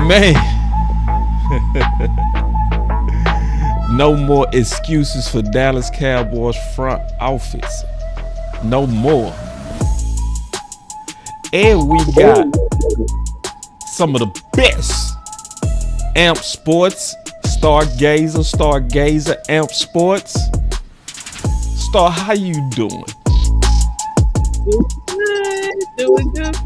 Man. No more excuses for Dallas Cowboys front office. No more. And we got some of the best Amp Sports, Stargazer, Amp Sports. Star, how you doing? Doing good.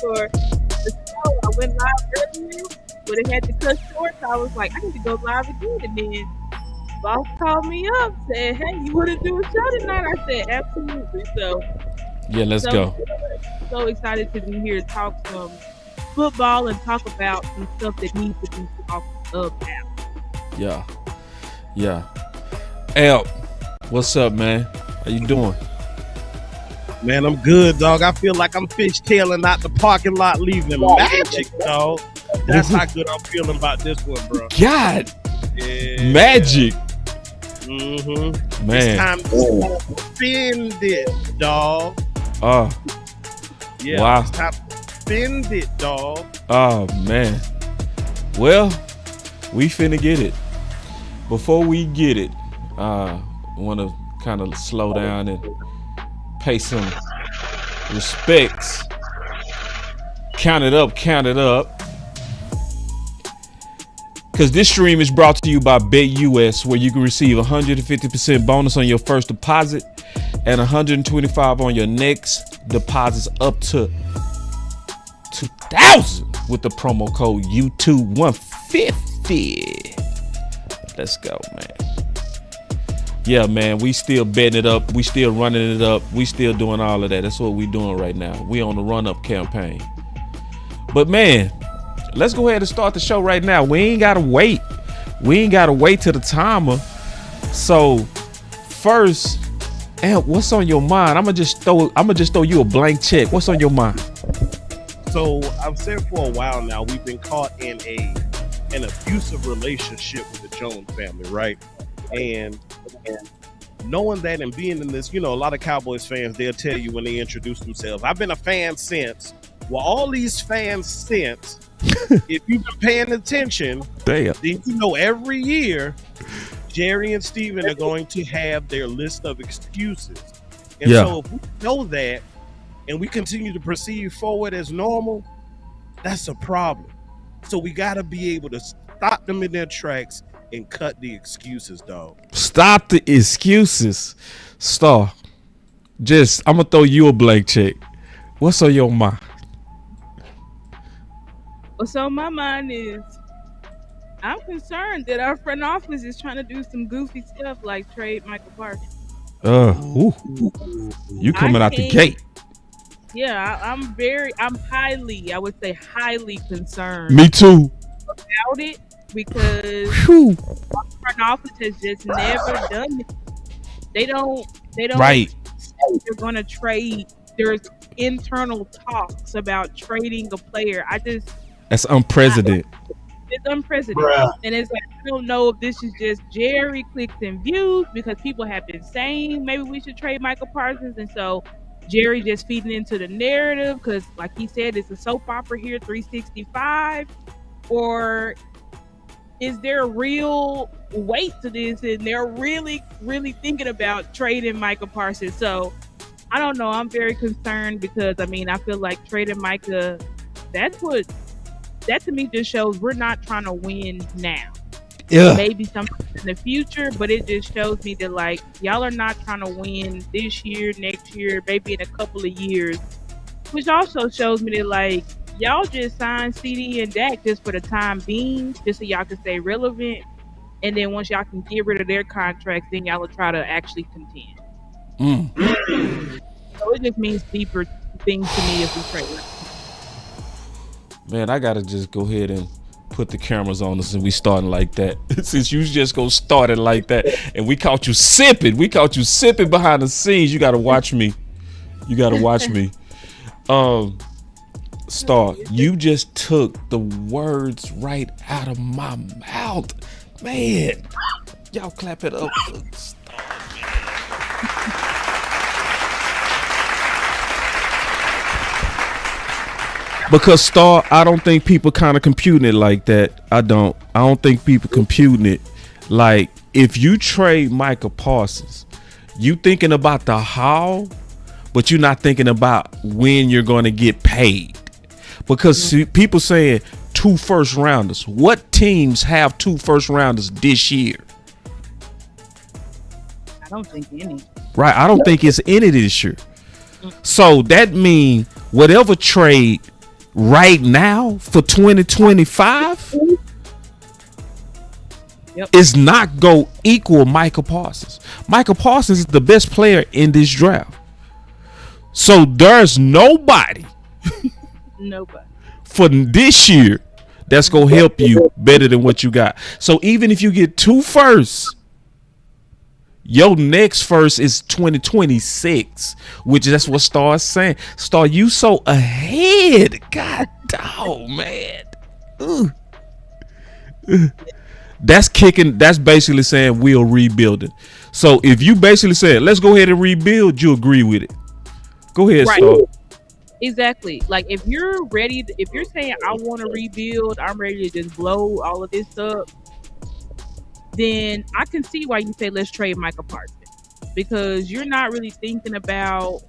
For the show, I went live earlier, but it had to cut short. So I was like, I need to go live again. And then boss called me up, said, "Hey, you want to do a show tonight?" I said, "Absolutely." So yeah, let's go. So excited to be here to talk some football and talk about some stuff that needs to be talked about. Yeah. Amp, what's up, man? How you doing? Man, I'm good, dog. I feel like I'm fishtailing out the parking lot leaving magic, dog. That's how good I'm feeling about this one, bro. God. Yeah. Magic. Mm-hmm. Man. It's time to spend it, dog. Yeah, wow. It's time to spend it, dog. Oh, man. Well, we finna get it. Before we get it, I want to kind of slow down and pay some respects. Count it up. Because this stream is brought to you by BetUS, where you can receive 150% bonus on your first deposit and 125 on your next deposits up to 2,000 with the promo code U2 150. Let's go, man. Yeah, man, we still betting it up. We still running it up. We still doing all of that. That's what we doing right now. We on the run-up campaign. But, man, let's go ahead and start the show right now. We ain't got to wait. We ain't got to wait to the timer. So, first, Amp, what's on your mind? I'm gonna just throw you a blank check. What's on your mind? So, I've said for a while now, we've been caught in an abusive relationship with the Jones family, right? And knowing that and being in this, a lot of Cowboys fans, they'll tell you when they introduce themselves, I've been a fan since. Well, all these fans since, if you've been paying attention, damn, then every year, Jerry and Steven are going to have their list of excuses. And so if we know that and we continue to proceed forward as normal, that's a problem. So we got to be able to stop them in their tracks and cut the excuses, dog. Stop the excuses. Star, I'm going to throw you a blank check. What's on your mind? What's on my mind is I'm concerned that our front office is trying to do some goofy stuff like trade Michael Parsons. You coming out the gate. Yeah, I'm highly concerned. Me too. About it because our front office has just never done it. They don't right. They're going to trade. There's internal talks about trading a player. That's unprecedented. It's unprecedented. Bruh. And it's like, I don't know if this is just Jerry clicks and views because people have been saying maybe we should trade Michael Parsons. And so Jerry just feeding into the narrative because, like he said, it's a soap opera here, 365. Or is there a real weight to this? And they're really, really thinking about trading Michael Parsons. So I don't know. I'm very concerned because, I feel like trading Micah, that to me just shows we're not trying to win now. Yeah. Maybe sometime in the future, but it just shows me that, like, y'all are not trying to win this year, next year, maybe in a couple of years. Which also shows me that, like, y'all just signed CD and Dak just for the time being, just so y'all can stay relevant. And then once y'all can get rid of their contracts, then y'all will try to actually contend. So it just means deeper things to me if we trade. Man, I gotta just go ahead and put the cameras on us and we starting like that. Since you just go start it like that and we caught you sipping behind the scenes. You gotta watch me. Star, you just took the words right out of my mouth. Man, y'all clap it up for Star, man. Because Star, I don't think people kind of computing it like that. I don't think people computing it like if you trade Micah Parsons, you thinking about the how, but you're not thinking about when you're going to get paid. Because people saying 2 first rounders. What teams have 2 first rounders this year? I don't think any. Right. I don't think it's any this year. So that means whatever trade right now for 2025 is not go equal Micah Parsons. Micah Parsons is the best player in this draft. So there's nobody for this year that's gonna help you better than what you got. So even if you get 2 firsts, your next first is 2026, which that's what Star is saying. Star, you so ahead. God dog, man. That's kicking. That's basically saying we'll rebuild it. So if you basically said, let's go ahead and rebuild, you agree with it. Go ahead, right. Star. Exactly. Like if you're ready, if you're saying I want to rebuild, I'm ready to just blow all of this up, then I can see why you say let's trade Micah Parsons, because you're not really thinking about,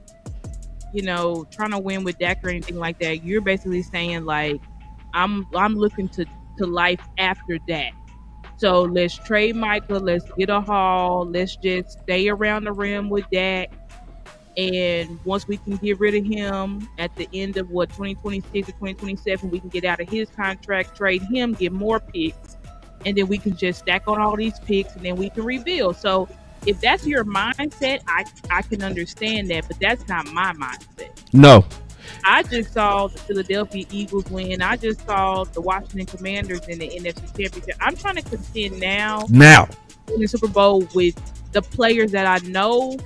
trying to win with Dak or anything like that. You're basically saying like, I'm looking to life after Dak. So let's trade Micah. Let's get a haul. Let's just stay around the rim with Dak. And once we can get rid of him at the end of 2026 or 2027, we can get out of his contract, trade him, get more picks. And then we can just stack on all these picks and then we can rebuild. So if that's your mindset, I can understand that, but that's not my mindset. No. I just saw the Philadelphia Eagles win. I just saw the Washington Commanders in the NFC Championship. I'm trying to contend now in the Super Bowl with the players that I know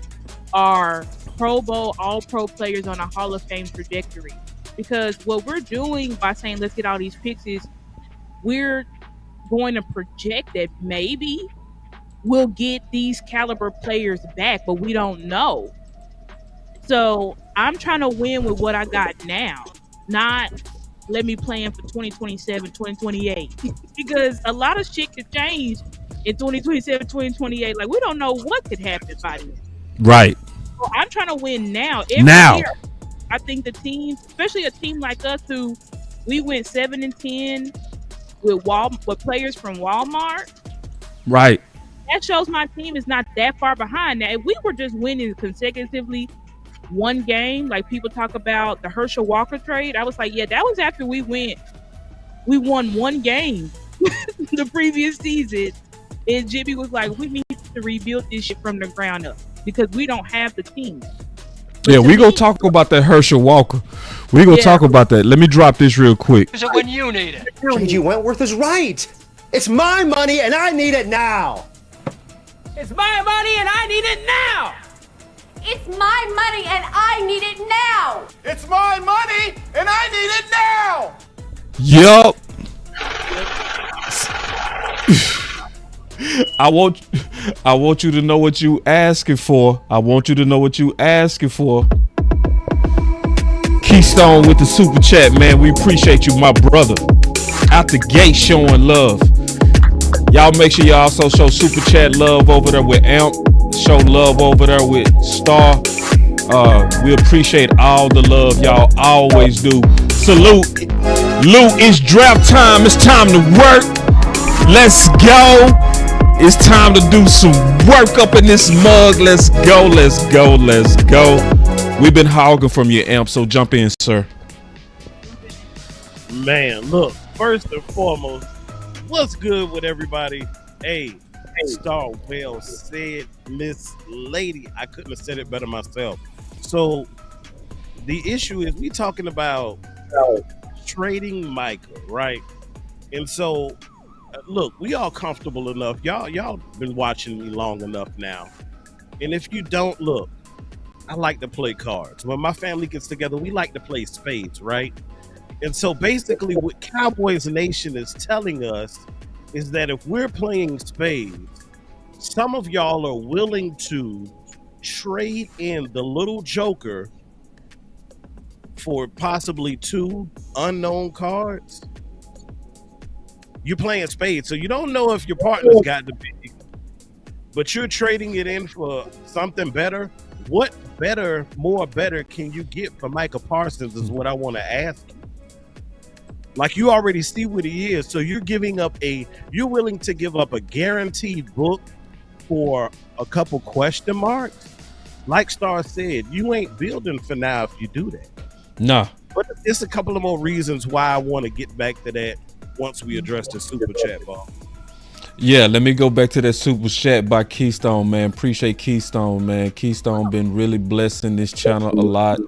are Pro Bowl, All-Pro players on a Hall of Fame trajectory. Because what we're doing by saying let's get all these picks is we're going to project that maybe we'll get these caliber players back, but we don't know. So I'm trying to win with what I got now, not let me plan for 2027, 2028. Because a lot of shit could change in 2027, 2028. Like we don't know what could happen by then. Right. So I'm trying to win now. Every year, I think the teams, especially a team like us who we went 7-10 with players from Walmart. Right. That shows my team is not that far behind. Now, if we were just winning consecutively one game, like people talk about the Herschel Walker trade, I was like, yeah, that was after we won one game the previous season. And Jimmy was like, we need to rebuild this shit from the ground up because we don't have the team. Yeah, we gonna talk about that Herschel Walker. We gonna talk about that. Let me drop this real quick. Is it when you need it? J.G. Wentworth is right. It's my money and I need it now. It's my money and I need it now. It's my money and I need it now. It's my money and I need it now. Yup. I want you to know what you asking for. I want you to know what you asking for. Keystone with the super chat, man. We appreciate you, my brother. Out the gate showing love. Y'all make sure y'all also show super chat love over there with Amp. Show love over there with Star. We appreciate all the love y'all always do. Salute. Lou, it's draft time. It's time to work. Let's go. It's time to do some work up in this mug. Let's go. Let's go. Let's go. We've been hogging from your Amp, so jump in, sir. Man, look, first and foremost, what's good with everybody? Hey, Star, well said, Miss Lady. I couldn't have said it better myself. So the issue is we talking about trading Micah, right? And so look, we all comfortable enough. Y'all been watching me long enough now. And if you don't, look, I like to play cards. When my family gets together, we like to play spades, right? And so basically what Cowboys Nation is telling us is that if we're playing spades, some of y'all are willing to trade in the little joker for possibly 2 unknown cards, you're playing spades. So you don't know if your partner's got the big, but you're trading it in for something better. What better, more better can you get for Micah Parsons is what I want to ask you. Like, you already see what he is. So you're willing to give up a guaranteed book for a couple question marks? Like Star said, you ain't building for now if you do that. Nah. But it's a couple of more reasons why I want to get back to that once we address the super chat ball. Yeah, let me go back to that super chat by Keystone, man. Appreciate Keystone, man. Keystone been really blessing this channel a lot.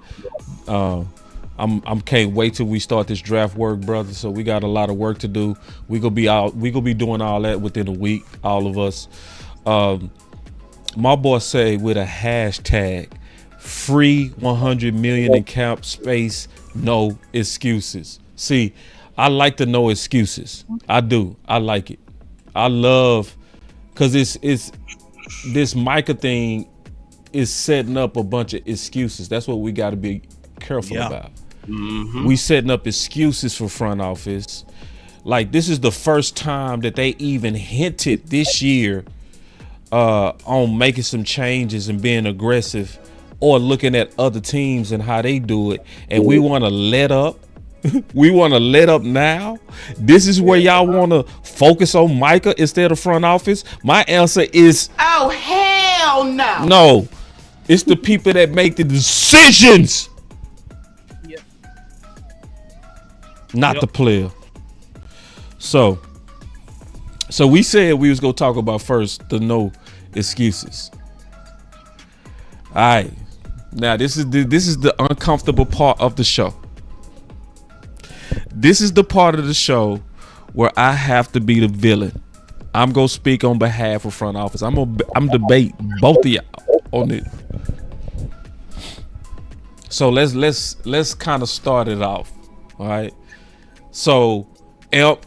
I'm can't wait till we start this draft work, brother. So we got a lot of work to do. We gonna be doing all that within a week, all of us. My boy say with a hashtag, free 100 million in cap space, no excuses. See, I like the no excuses. I do. I like it. I love, cause it's this Micah thing is setting up a bunch of excuses. That's what we got to be careful about. We setting up excuses for front office. Like, this is the first time that they even hinted this year on making some changes and being aggressive, or looking at other teams and how they do it, and we want to let up. We want to let up now. This is where y'all want to focus on Micah instead of front office. My answer is, Oh, hell no. no. It's the people that make the decisions, not the player. So we said we was gonna talk about first the no excuses. All right, now this is the uncomfortable part of the show. This is the part of the show where I have to be the villain. I'm gonna speak on behalf of front office. I'm debate both of y'all on it. So let's kind of start it off. All right. So, Elp,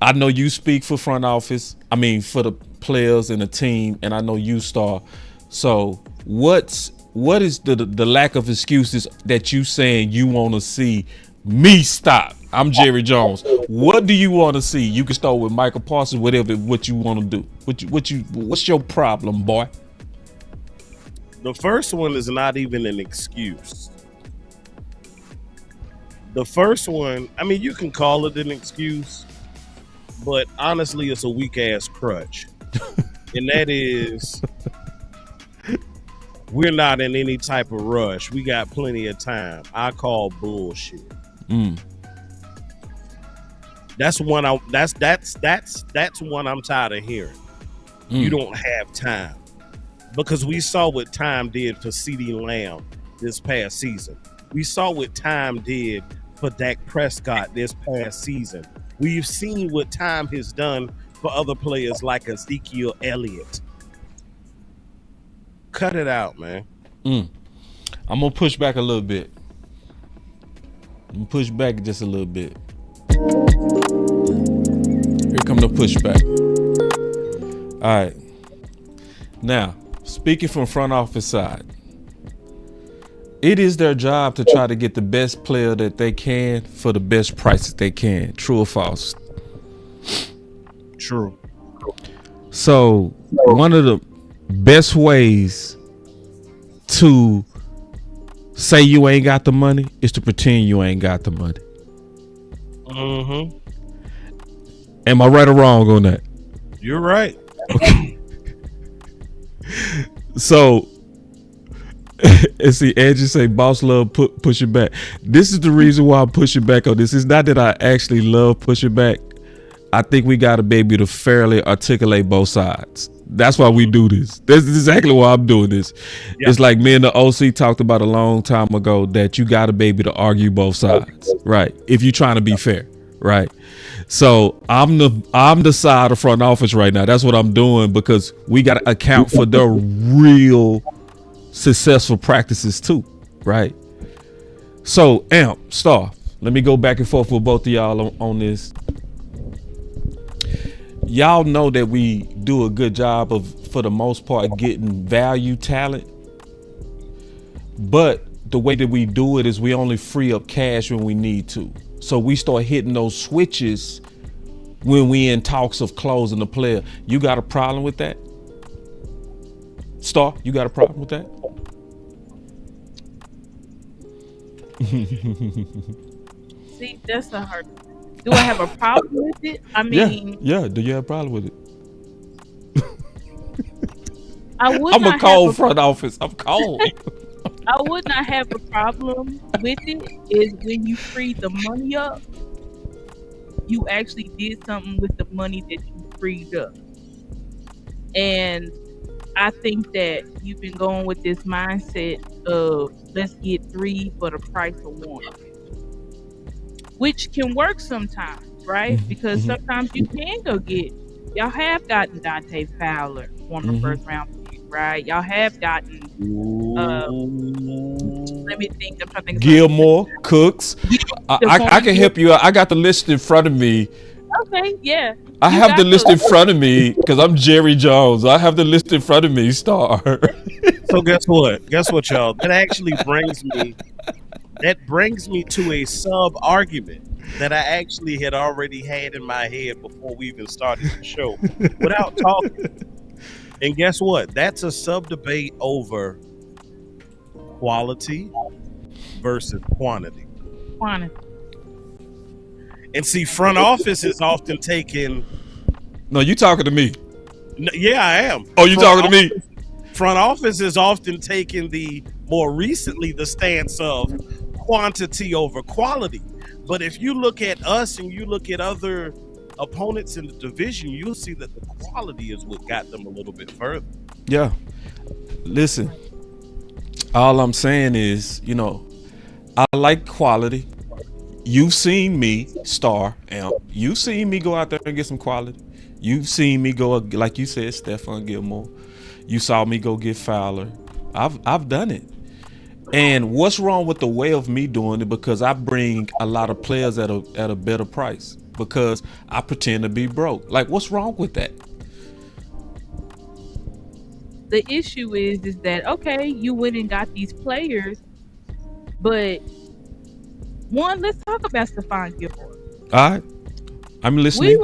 I know you speak for front office. I mean, for the players and the team, and I know you Star. So what is the lack of excuses that you saying you want to see me stop? I'm Jerry Jones. What do you want to see? You can start with Michael Parsons, what you want to do. What's your problem, boy? The first one is not even an excuse. The first one, I mean, you can call it an excuse, but honestly, it's a weak ass crutch. And that is, we're not in any type of rush. We got plenty of time. I call bullshit. That's one I'm tired of hearing. You don't have time. Because we saw what time did for CeeDee Lamb this past season. We saw what time did for Dak Prescott this past season. We've seen what time has done for other players like Ezekiel Elliott. Cut it out, man. I'm gonna push back a little bit. I'm push back just a little bit. Here come the pushback. All right. Now, speaking from front office side, it is their job to try to get the best player that they can for the best price that they can. True or false? True. So one of the best ways to say you ain't got the money is to pretend you ain't got the money. Am I right or wrong on that? You're right. Okay. So, and see, Angie say, boss love push it back. This is the reason why I'm pushing back on this. It's not that I actually love pushing back. I think we got to be able to fairly articulate both sides. That's why we do this. That's exactly why I'm doing this. Yep. It's like me and the OC talked about a long time ago that you got to be able to argue both sides, right? If you're trying to be fair, right? So I'm the side of front office right now. That's what I'm doing because we got to account for the real successful practices too, right? So Amp, Star, let me go back and forth with both of y'all on this. Y'all know that we do a good job of, for the most part, getting value talent. But the way that we do it is we only free up cash when we need to. So we start hitting those switches when we in talks of closing the player. You got a problem with that? Star, you got a problem with that? See, that's a hard. Do I have a problem with it? I mean, yeah. Do you have a problem with it? I would I'm a not cold have front office. I'm cold. I would not have a problem with it. Is when you freed the money up, you actually did something with the money that you freed up. And I think that you've been going with this mindset of let's get 3 for the price of 1, which can work sometimes, right? Because sometimes you can go get. Y'all have gotten Dante Fowler, former first round pick, right? Y'all have gotten. Let me think. I'm trying to think. Gilmore, Cooks. I can help you out. I got the list in front of me. Okay, yeah. I have the list in front of me because I'm Jerry Jones. I have the list in front of me, Star. So guess what? Guess what, y'all? That actually brings me to a sub argument that I actually had already had in my head before we even started the show without talking. And guess what? That's a sub debate over quality versus quantity. And see, front office is often taken. No, you talking to me. Yeah, I am. Oh, you talking to me? Front office is often taking the stance of quantity over quality. But if you look at us and you look at other opponents in the division, you'll see that the quality is what got them a little bit further. Yeah. Listen, all I'm saying is, I like quality. You've seen me, Star, Amp. You've seen me go out there and get some quality. You've seen me go, like you said, Stephon Gilmore. You saw me go get Fowler. I've done it. And what's wrong with the way of me doing it? Because I bring a lot of players at a better price because I pretend to be broke. Like, what's wrong with that? The issue is that, okay, you went and got these players, but one, let's talk about Stephon Gilmore. All right. I'm listening.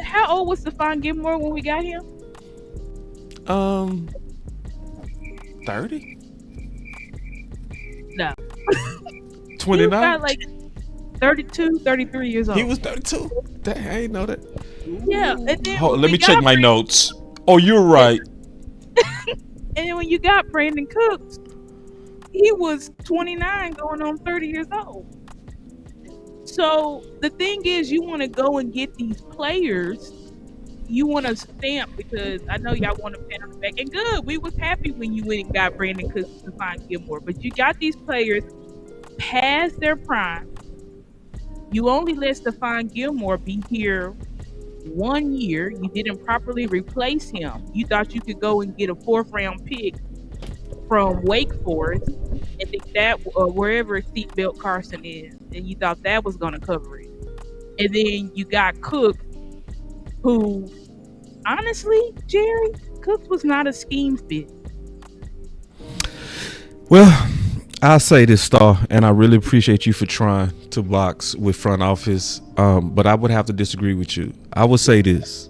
How old was Stephon Gilmore when we got him? 30? No. 29? He was about like 32, 33 years old. He was 32? Dang, I didn't know that. Yeah. And then let me check my notes. Oh, you're right. And then when you got Brandon Cooks, he was 29 going on 30 years old. So the thing is, you want to go and get these players. You want to stamp because I know y'all want to pat on the back. And good, we was happy when you went and got Brandon Cooks to find Gilmore. But you got these players past their prime. You only let Stephon Gilmore be here 1 year. You didn't properly replace him. You thought you could go and get a 4th round pick from Wake Forest and think that wherever Seatbelt Carson is, and you thought that was going to cover it. And then you got Cook, who, honestly, Jerry, Cook was not a scheme fit. Well, I'll say this, Star, and I really appreciate you for trying to box with front office, but I would have to disagree with you. I would say this.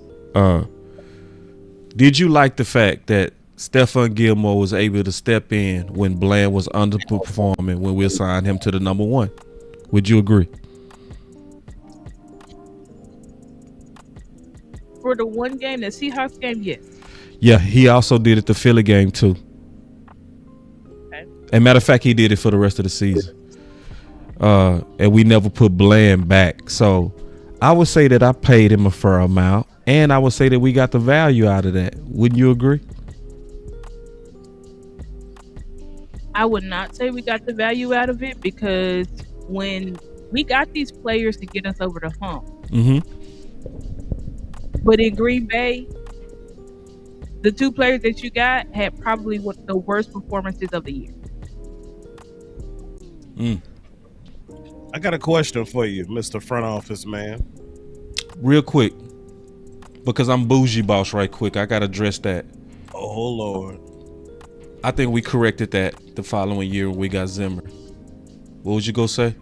Did you like the fact that Stephon Gilmore was able to step in when Bland was underperforming when we assigned him to the number 1? Would you agree? For the one game, the Seahawks game, yes. Yeah, he also did it the Philly game too. Okay. And matter of fact, he did it for the rest of the season. And we never put Bland back. So I would say that I paid him a fair amount, and I would say that we got the value out of that. Wouldn't you agree? I would not say we got the value out of it because when we got these players to get us over the hump. But in Green Bay, the 2 players that you got had probably one of the worst performances of the year. I got a question for you, Mr. Front Office man. Real quick, because I'm bougie boss right quick. I got to address that. Oh, Lord. I think we corrected that the following year when we got Zimmer. What would you go say?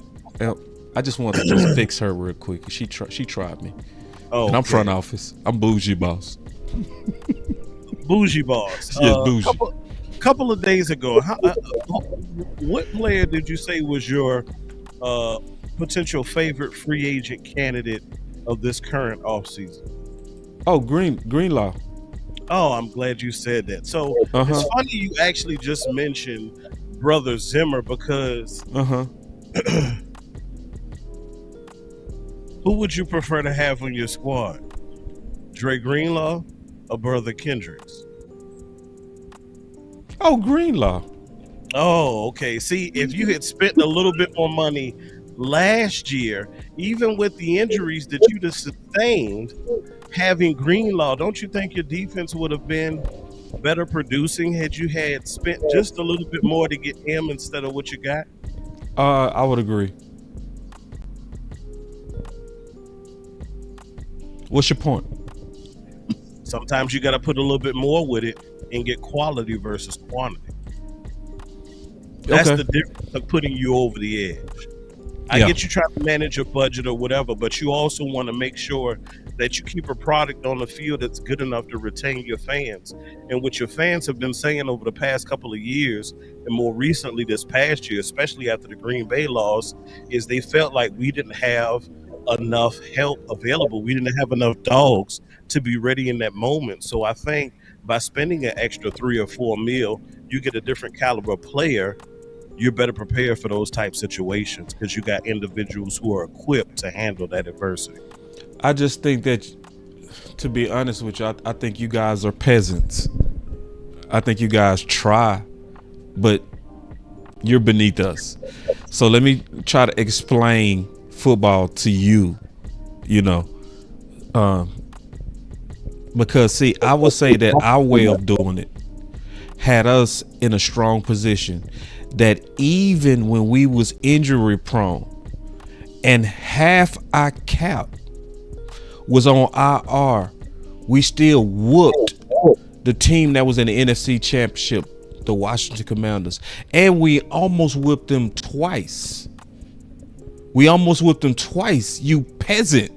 I just want to just fix her real quick. She tried me. Oh, and I'm okay. front office. I'm bougie boss. Bougie boss. Yes, bougie. Couple of days ago, what player did you say was your potential favorite free agent candidate of this current offseason? Oh, Greenlaw. Oh, I'm glad you said that. So it's funny you actually just mentioned Brother Zimmer because who would you prefer to have on your squad? Dre Greenlaw or Brother Kendricks? Oh, Greenlaw. Oh, okay. See, if you had spent a little bit more money last year, even with the injuries that you just sustained, having Greenlaw, don't you think your defense would have been better producing had you had spent just a little bit more to get him instead of what you got? I would agree. What's your point? Sometimes you got to put a little bit more with it and get quality versus quantity. That's the difference of putting you over the edge. I get you trying to manage your budget or whatever, but you also want to make sure that you keep a product on the field that's good enough to retain your fans. And what your fans have been saying over the past couple of years, and more recently this past year, especially after the Green Bay loss, is they felt like we didn't have enough help available. We didn't have enough dogs to be ready in that moment. So I think by spending an extra $3 or $4 million, you get a different caliber player. You're better prepared for those type situations because you got individuals who are equipped to handle that adversity. I just think that, to be honest with you, I think you guys are peasants. I think you guys try, but you're beneath us. So let me try to explain football to you, because see, I would say that our way of doing it had us in a strong position that even when we was injury prone and half our cap was on IR, we still whooped the team that was in the NFC Championship, the Washington Commanders, and we almost whipped them twice. You peasant.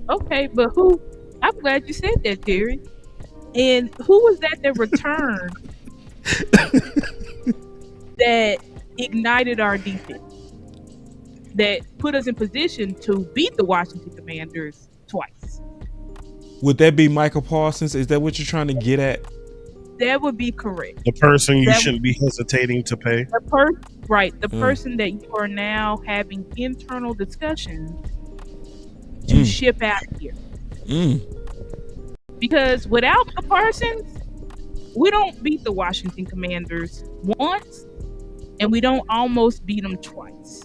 Okay, but who? I'm glad you said that, Jerry. And who was that returned that ignited our defense, that put us in position to beat the Washington Commanders twice? Would that be Michael Parsons? Is that what you're trying to get at? That would be correct. The person you shouldn't be hesitating to pay. The person that you are now having internal discussions to ship out here. Because without the Parsons, we don't beat the Washington Commanders once, and we don't almost beat them twice.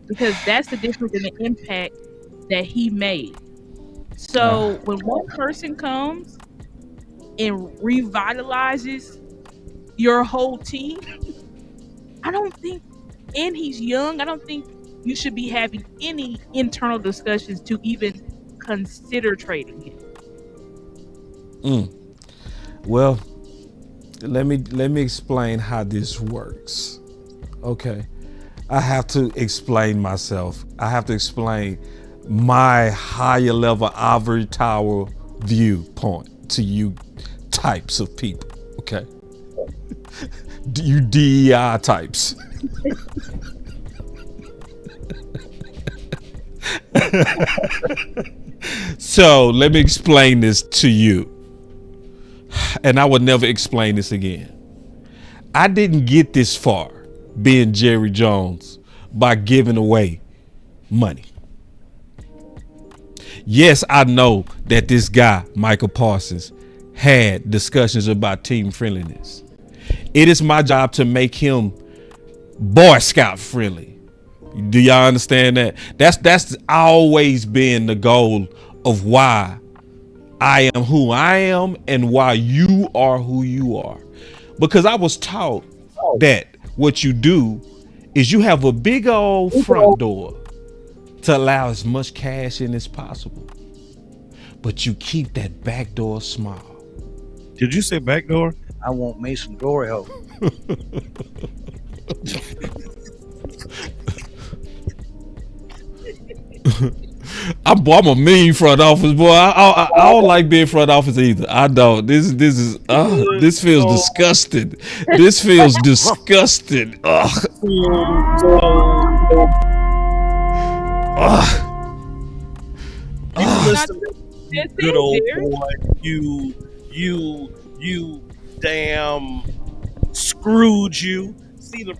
Because that's the difference in the impact that he made. So when one person comes and revitalizes your whole team, I don't think, and he's young, I don't think you should be having any internal discussions to even consider trading him. Well, let me explain how this works. Okay. I have to explain myself. I have to explain my higher level ivory tower viewpoint to you types of people. Okay. You DEI types. So let me explain this to you. And I would never explain this again. I didn't get this far being Jerry Jones by giving away money. Yes, I know that this guy, Michael Parsons, had discussions about team friendliness. It is my job to make him Boy Scout friendly. Do y'all understand that? That's always been the goal of why I am who I am and why you are who you are. Because I was taught that what you do is you have a big old front door to allow as much cash in as possible, but you keep that back door small. Did you say back door? I want me some glory hole. boy, I'm a mean front office boy. I don't like being front office either. I don't. This feels disgusting. This feels disgusting. Ugh. Listen, good old boy, you damn Scrooge you. See, the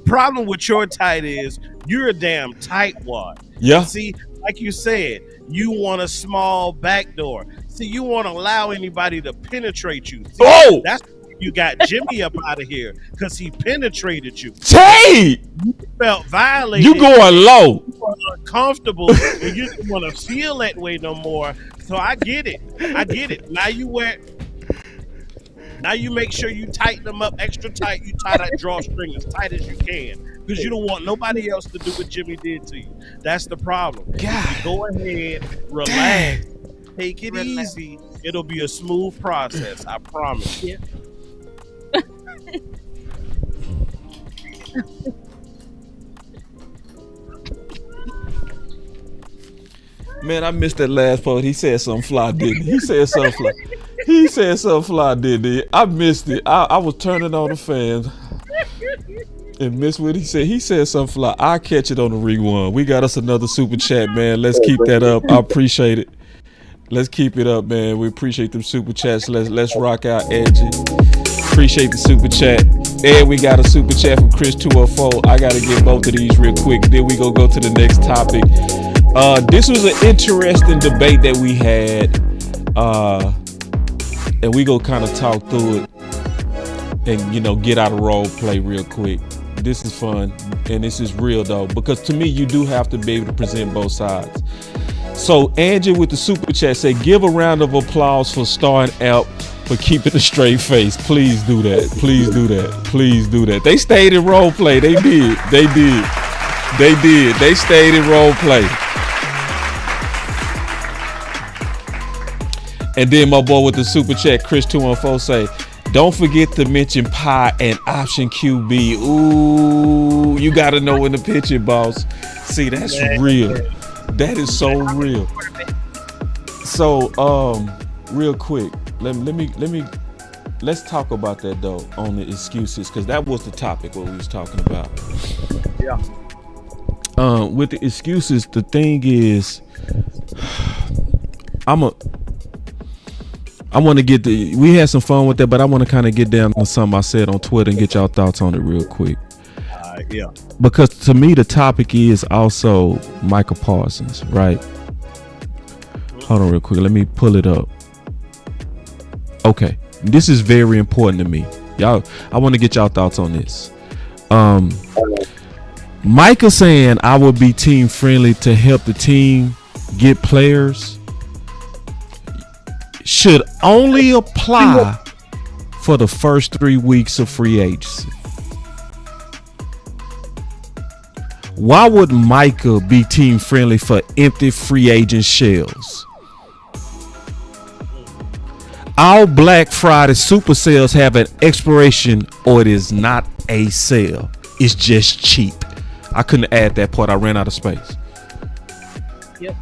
problem with your tight is you're a damn tightwad. Yeah. See, like you said, you want a small back door. See, you won't allow anybody to penetrate you. See, that's why you got Jimmy up out of here, because he penetrated you. Hey! You felt violated. You going low. You were uncomfortable and you didn't want to feel that way no more. So I get it. Now you make sure you tighten them up extra tight. You tie that drawstring as tight as you can, because you don't want nobody else to do what Jimmy did to you. That's the problem. God. Go ahead, relax, take it easy. It'll be a smooth process. I promise. Yeah. Man, I missed that last part. He said something fly, didn't he? He said something fly, didn't he? I missed it. I was turning on the fan and missed what he said. He said something fly. I'll catch it on the rewind. We got us another super chat, man. Let's keep that up. I appreciate it. Let's keep it up, man. We appreciate them super chats. Let's rock out, Edgy. Appreciate the super chat. And we got a super chat from Chris 204. I gotta get both of these real quick. Then we go to the next topic. This was an interesting debate that we had, and we go kind of talk through it and get out of role play real quick. This is fun and this is real though, because to me you do have to be able to present both sides. So Angie with the super chat said, give a round of applause for Star and Alp for keeping a straight face. Please do that. Please do that. Please do that. They stayed in role play. They did. They stayed in role play. And then my boy with the super chat, Chris 214, say, don't forget to mention pie and option QB. Ooh, you got to know when to pitch it, boss. See, that's real. That is so real. So, real quick, let's talk about that though on the excuses, because that was the topic what we was talking about. Yeah. With the excuses, the thing is, I want to get we had some fun with that, but I want to kind of get down on something I said on Twitter and get y'all thoughts on it real quick. Yeah. Because to me, the topic is also Michael Parsons, right? Hold on real quick. Let me pull it up. Okay. This is very important to me. Y'all, I want to get y'all thoughts on this. Micah saying I would be team friendly to help the team get players should only apply for the first 3 weeks of free agency. Why would Micah be team friendly for empty free agent shells? All Black Friday super sales have an expiration, or it is not a sale. It's just cheap. I couldn't add that part. I ran out of space. Yep.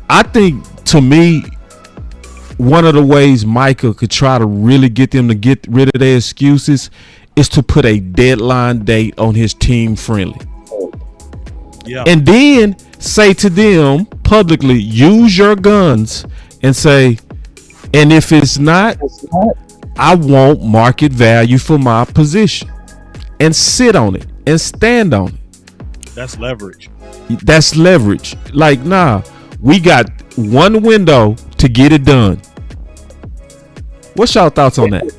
I think, to me, one of the ways Micah could try to really get them to get rid of their excuses is to put a deadline date on his team friendly. Yeah. And then say to them publicly, use your guns and say, and if it's not, I want market value for my position, and sit on it and stand on it. That's leverage. That's leverage. Like, nah, we got one window to get it done. What's y'all thoughts on that?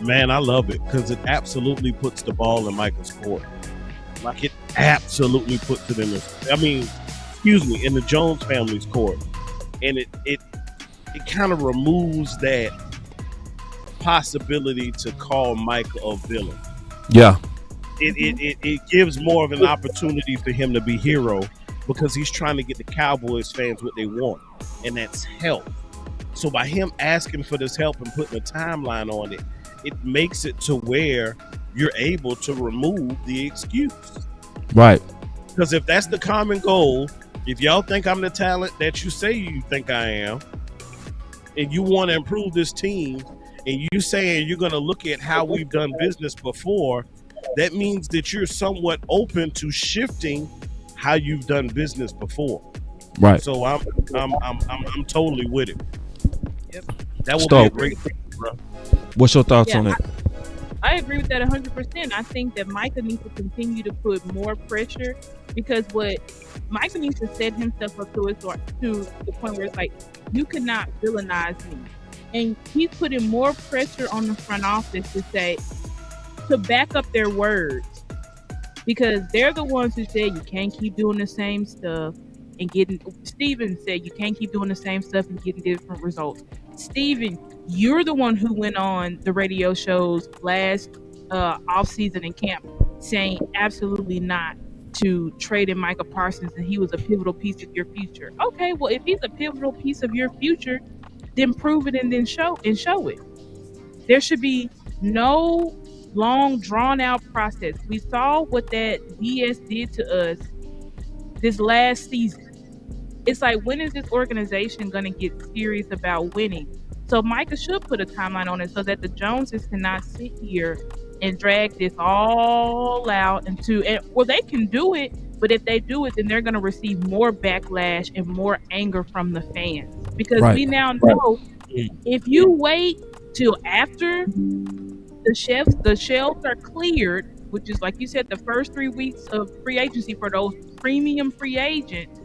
Man, I love it, because it absolutely puts the ball in Michael's court. Like, it absolutely puts it in in the Jones family's court. And it kind of removes that possibility to call Michael a villain. Yeah. It gives more of an opportunity for him to be hero, because he's trying to get the Cowboys fans what they want, and that's help. So by him asking for this help and putting a timeline on it, it makes it to where you're able to remove the excuse. Right. Because if that's the common goal, if y'all think I'm the talent that you say you think I am, and you want to improve this team, and you saying you're going to look at how we've done business before, that means that you're somewhat open to shifting how you've done business before. Right. So I'm totally with it. Yep. That would be a great thing, bro. What's your thoughts on that? I agree with that 100%. I think that Micah needs to continue to put more pressure, because what Micah needs to set himself up to the point where it's like, you cannot villainize me. And he's putting more pressure on the front office to back up their words, because they're the ones who said you can't keep doing the same stuff and getting. Steven said you can't keep doing the same stuff and getting different results. Steven, you're the one who went on the radio shows last off season in camp saying absolutely not to trade in Micah Parsons, and he was a pivotal piece of your future. Okay, well, if he's a pivotal piece of your future, then prove it and then show it. There should be no long drawn out process. We saw what that BS did to us this last season. It's like, when is this organization going to get serious about winning? So Micah should put a timeline on it so that the Joneses cannot sit here and drag this all out well, they can do it, but if they do it, then they're going to receive more backlash and more anger from the fans, because we now know if you wait till after the shelves are cleared, which is, like you said, the first 3 weeks of free agency for those premium free agents,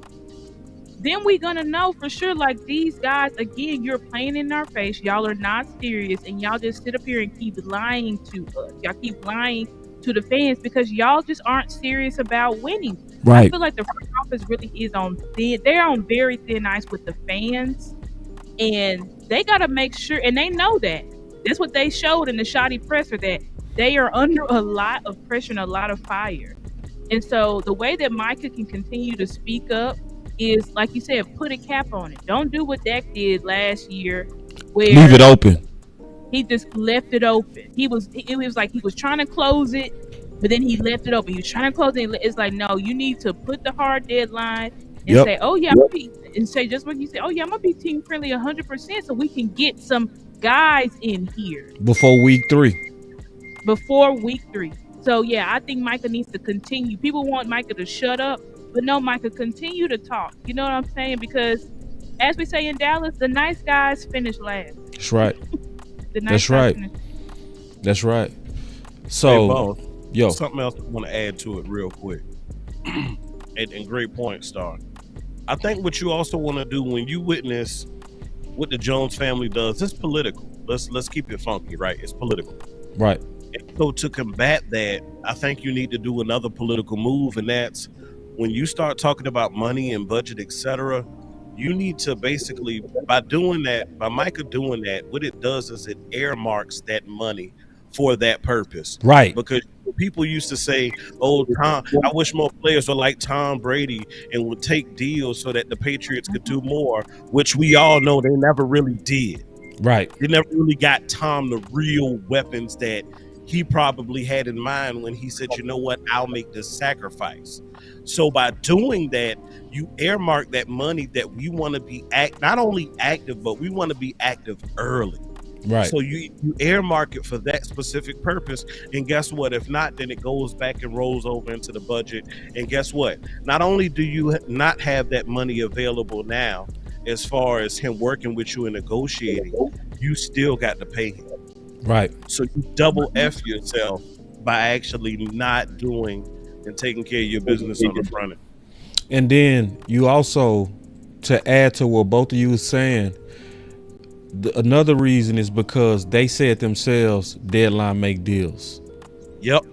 then we're gonna know for sure, like, these guys, again, you're playing in our face, y'all are not serious, and y'all just sit up here and keep lying to us. Y'all keep lying to the fans because y'all just aren't serious about winning. Right. I feel like the front office really is they're on very thin ice with the fans, and they gotta make sure, and they know that. That's what they showed in the shoddy presser, that they are under a lot of pressure and a lot of fire. And so the way that Micah can continue to speak up is, like you said, put a cap on it. Don't do what Dak did last year, where leave it open. He just left it open. It was like he was trying to close it, but then he left it open. He was trying to close it. It's like, no, you need to put the hard deadline and say, oh yeah, and say just what you said. Oh yeah, I'm gonna be team friendly 100%, so we can get some guys in here before week 3. So yeah, I think Micah needs to continue. People want Micah to shut up, but no, Micah, continue to talk. You know what I'm saying? Because as we say in Dallas, the nice guys finish last. That's right. That's right. That's right. So, hey, something else I want to add to it real quick. and great point, Star. I think what you also want to do when you witness what the Jones family does, it's political. Let's keep it funky, right? It's political. Right. And so to combat that, I think you need to do another political move, and that's when you start talking about money and budget, etc. You need to basically, by Micah doing that, what it does is it earmarks that money for that purpose. Right. Because people used to say, oh, Tom, I wish more players were like Tom Brady and would take deals so that the Patriots could do more, which we all know they never really did. Right. They never really got Tom the real weapons that he probably had in mind when he said, you know what, I'll make this sacrifice. So by doing that, you earmark that money that we want to be not only active, but we want to be active early. Right. So you earmark it for that specific purpose. And guess what? If not, then it goes back and rolls over into the budget. And guess what? Not only do you not have that money available now, as far as him working with you and negotiating, you still got to pay him. Right. So you double F yourself by actually not doing and taking care of your business on the front end. And then you also, to add to what both of you were saying, another reason is because they said themselves, deadline make deals. Yep.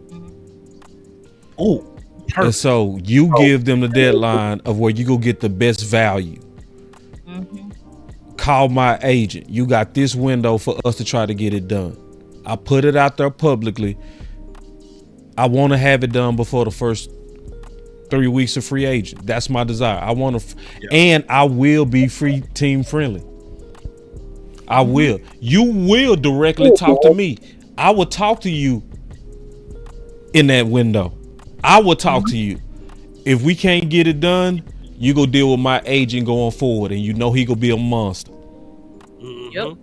Oh, perfect. And so you give them the deadline of where you go get the best value. Mm-hmm. Call my agent. You got this window for us to try to get it done. I put it out there publicly. I want to have it done before the first 3 weeks of free agent. That's my desire. I want to, and I will be free team friendly. I will. You will directly talk to me. I will talk to you in that window. I will talk to you. If we can't get it done, you go deal with my agent going forward, and you know he gonna be a monster. Yep.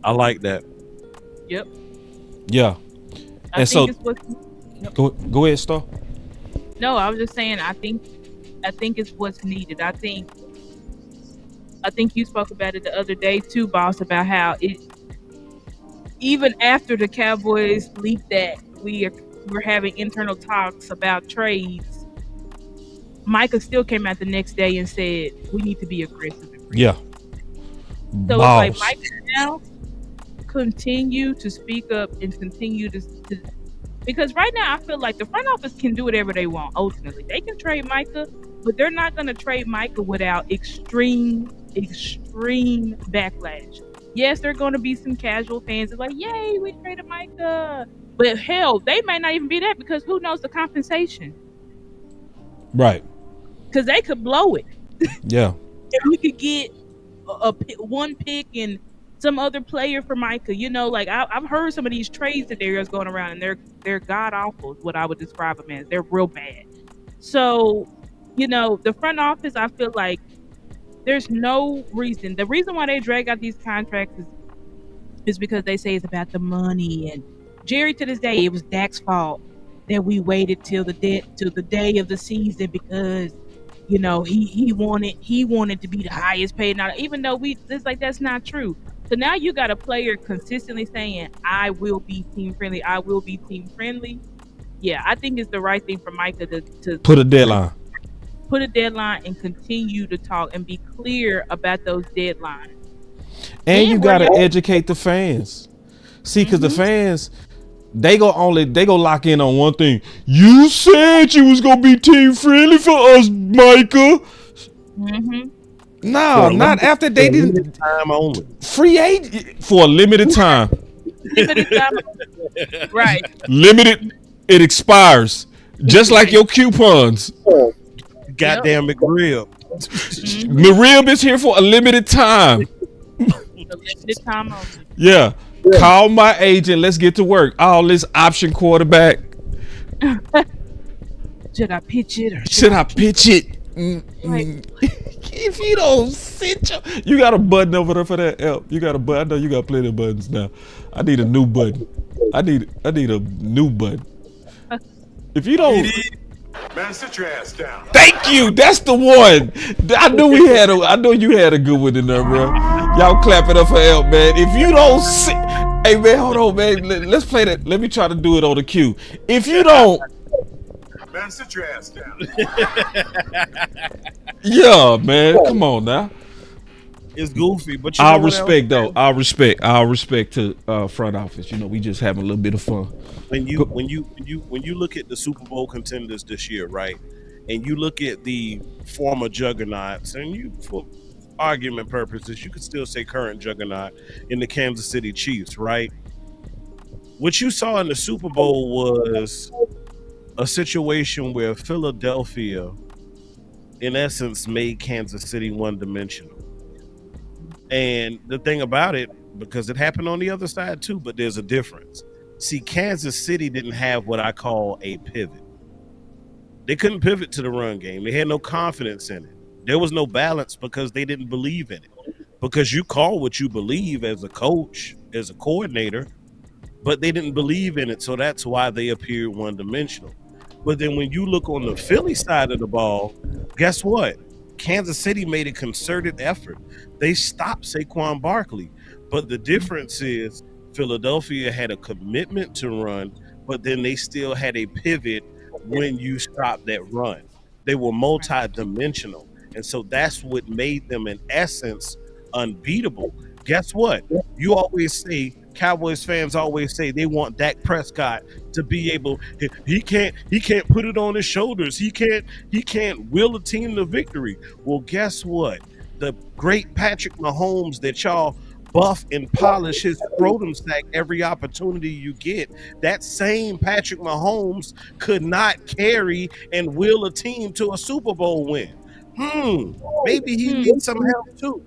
I like that. Yep. Yeah. I And think so it's what. go ahead, Star. No, I was just saying. I think it's what's needed. I think you spoke about it the other day too, boss, about how it. Even after the Cowboys leaked that we're having internal talks about trades, Micah still came out the next day and said we need to be aggressive. Yeah. So Boss. it's like Micah now continue to speak up and continue to because right now I feel like the front office can do whatever they want. Ultimately, they can trade Micah, but they're not going to trade Micah without extreme backlash. Yes, there are going to be some casual fans that are like, yay, we traded Micah. But hell, they may not even be that because who knows the compensation? Right. Because they could blow it. Yeah. If we could get one pick and some other player for Micah, like I've heard some of these trade scenarios going around, and they're god awful. Is what I would describe them as. They're real bad. So, the front office, I feel like there's no reason. The reason why they drag out these contracts is because they say it's about the money. And Jerry, to this day, it was Dak's fault that we waited till the day of the season because he wanted to be the highest paid. Now, even though that's not true. So now you got a player consistently saying, "I will be team friendly. I will be team friendly." Yeah, I think it's the right thing for Micah to put a deadline. Put a deadline and continue to talk and be clear about those deadlines. And you got to educate the fans. See, because the fans, they go lock in on one thing. You said you was going to be team friendly for us, Micah. No, not after they didn't. Time only. Free agent for a limited time. Limited time. Right. Limited. It expires. Just like your coupons. Goddamn McRib. McRib is here for a limited time. A limited time only. Yeah. Call my agent. Let's get to work. All this option quarterback. Should I pitch it or should I pitch it? If you don't sit you got a button over there for that help. You got a button. I know you got plenty of buttons now. I need a new button. I need a new button. If you don't, man, sit your ass down. Thank you. That's the one. I know you had a good one in there, bro. Y'all clap it up for help, man. If you don't sit, hey man, hold on, man. Let's play that. Let me try to do it on the cue. If you don't, man, sit your ass down. Yeah, man. Come on now. It's goofy, but I'll respect though. I'll respect to front office. We just having a little bit of fun. When you look at the Super Bowl contenders this year, right? And you look at the former juggernauts, and you, for argument purposes, you could still say current juggernaut in the Kansas City Chiefs, right? What you saw in the Super Bowl was a situation where Philadelphia, in essence, made Kansas City one-dimensional. And the thing about it, because it happened on the other side too, but there's a difference. See, Kansas City didn't have what I call a pivot. They couldn't pivot to the run game. They had no confidence in it. There was no balance because they didn't believe in it. Because you call what you believe as a coach, as a coordinator, but they didn't believe in it, so that's why they appeared one-dimensional. But then when you look on the Philly side of the ball, guess what? Kansas City made a concerted effort. They stopped Saquon Barkley. But the difference is Philadelphia had a commitment to run, but then they still had a pivot when you stopped that run. They were multi-dimensional. And so that's what made them, in essence, unbeatable. Guess what? You always say, Cowboys fans always say they want Dak Prescott to be able. He can't put it on his shoulders. He can't will a team to victory. Well, guess what? The great Patrick Mahomes that y'all buff and polish his scrotum sack every opportunity you get. That same Patrick Mahomes could not carry and will a team to a Super Bowl win. Maybe he needs some help too.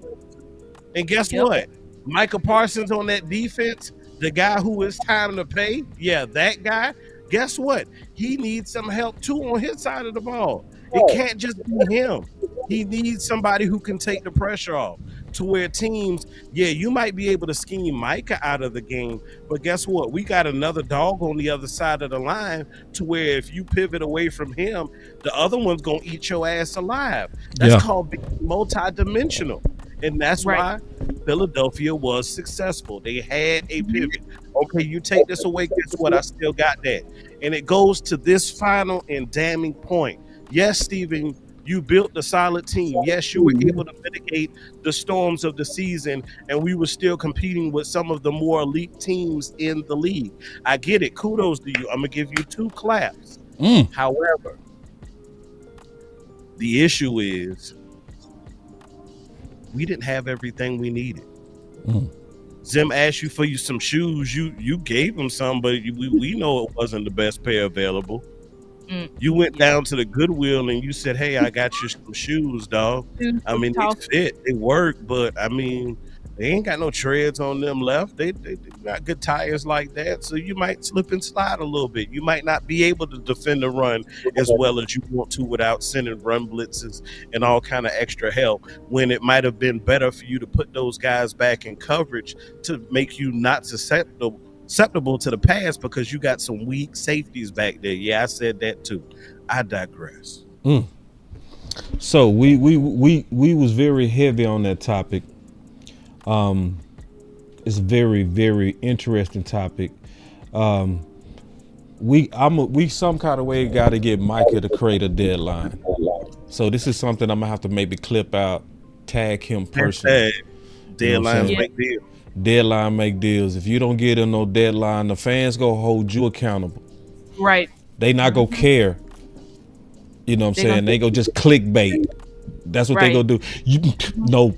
And guess what? Micah Parsons on that defense, the guy who is time to pay, that guy, guess what? He needs some help too on his side of the ball. It can't just be him. He needs somebody who can take the pressure off to where teams, yeah, you might be able to scheme Micah out of the game, but guess what? We got another dog on the other side of the line to where if you pivot away from him, the other one's going to eat your ass alive. That's called being multidimensional. And that's why Philadelphia was successful. They had a pivot. Okay, you take this away, guess what? I still got that. And it goes to this final and damning point. Yes, Steven, you built a solid team. Yes, you were able to mitigate the storms of the season, and we were still competing with some of the more elite teams in the league. I get it. Kudos to you. I'm going to give you 2 claps. However, the issue is we didn't have everything we needed. Zim asked you for some shoes. You gave him some, but we know it wasn't the best pair available. You went down to the Goodwill and you said, "Hey, I got you some shoes, dog." I mean, they fit, they work, but I mean, they ain't got no treads on them left. They got good tires like that, so you might slip and slide a little bit. You might not be able to defend the run as well as you want to without sending run blitzes and all kind of extra help, when it might have been better for you to put those guys back in coverage to make you not susceptible to the pass, because you got some weak safeties back there. Yeah, I said that too. I digress. So we was very heavy on that topic. It's a very, very interesting topic. We some kind of way got to get Micah to create a deadline. So this is something I'm gonna have to maybe clip out, tag him personally. Deadlines make deals. Deadline make deals. If you don't get in no deadline, the fans gonna hold you accountable. Right. They not gonna care. You know what I'm saying? They go just clickbait. That's what they gonna do. You know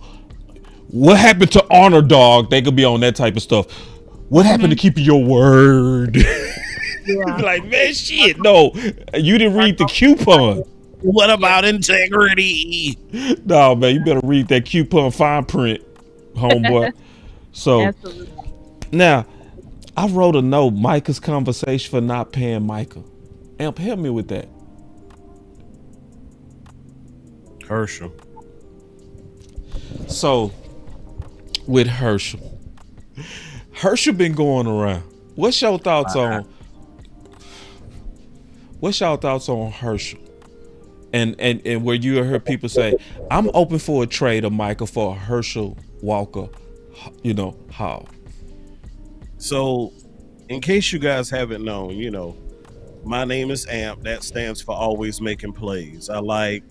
what happened to honor, dog? They could be on that type of stuff. What happened to keeping your word? Like, man, shit, no. You didn't read the coupon. What about integrity? No, man, you better read that coupon fine print, homeboy. So now I wrote a note, Micah's conversation for not paying Micah. Amp, help me with that. Herschel. So with Herschel been going around. What's your thoughts on Herschel? And where you heard people say, I'm open for a trade of Micah for a Herschel Walker, how? So, in case you guys haven't known, my name is Amp. That stands for Always Making Plays. I like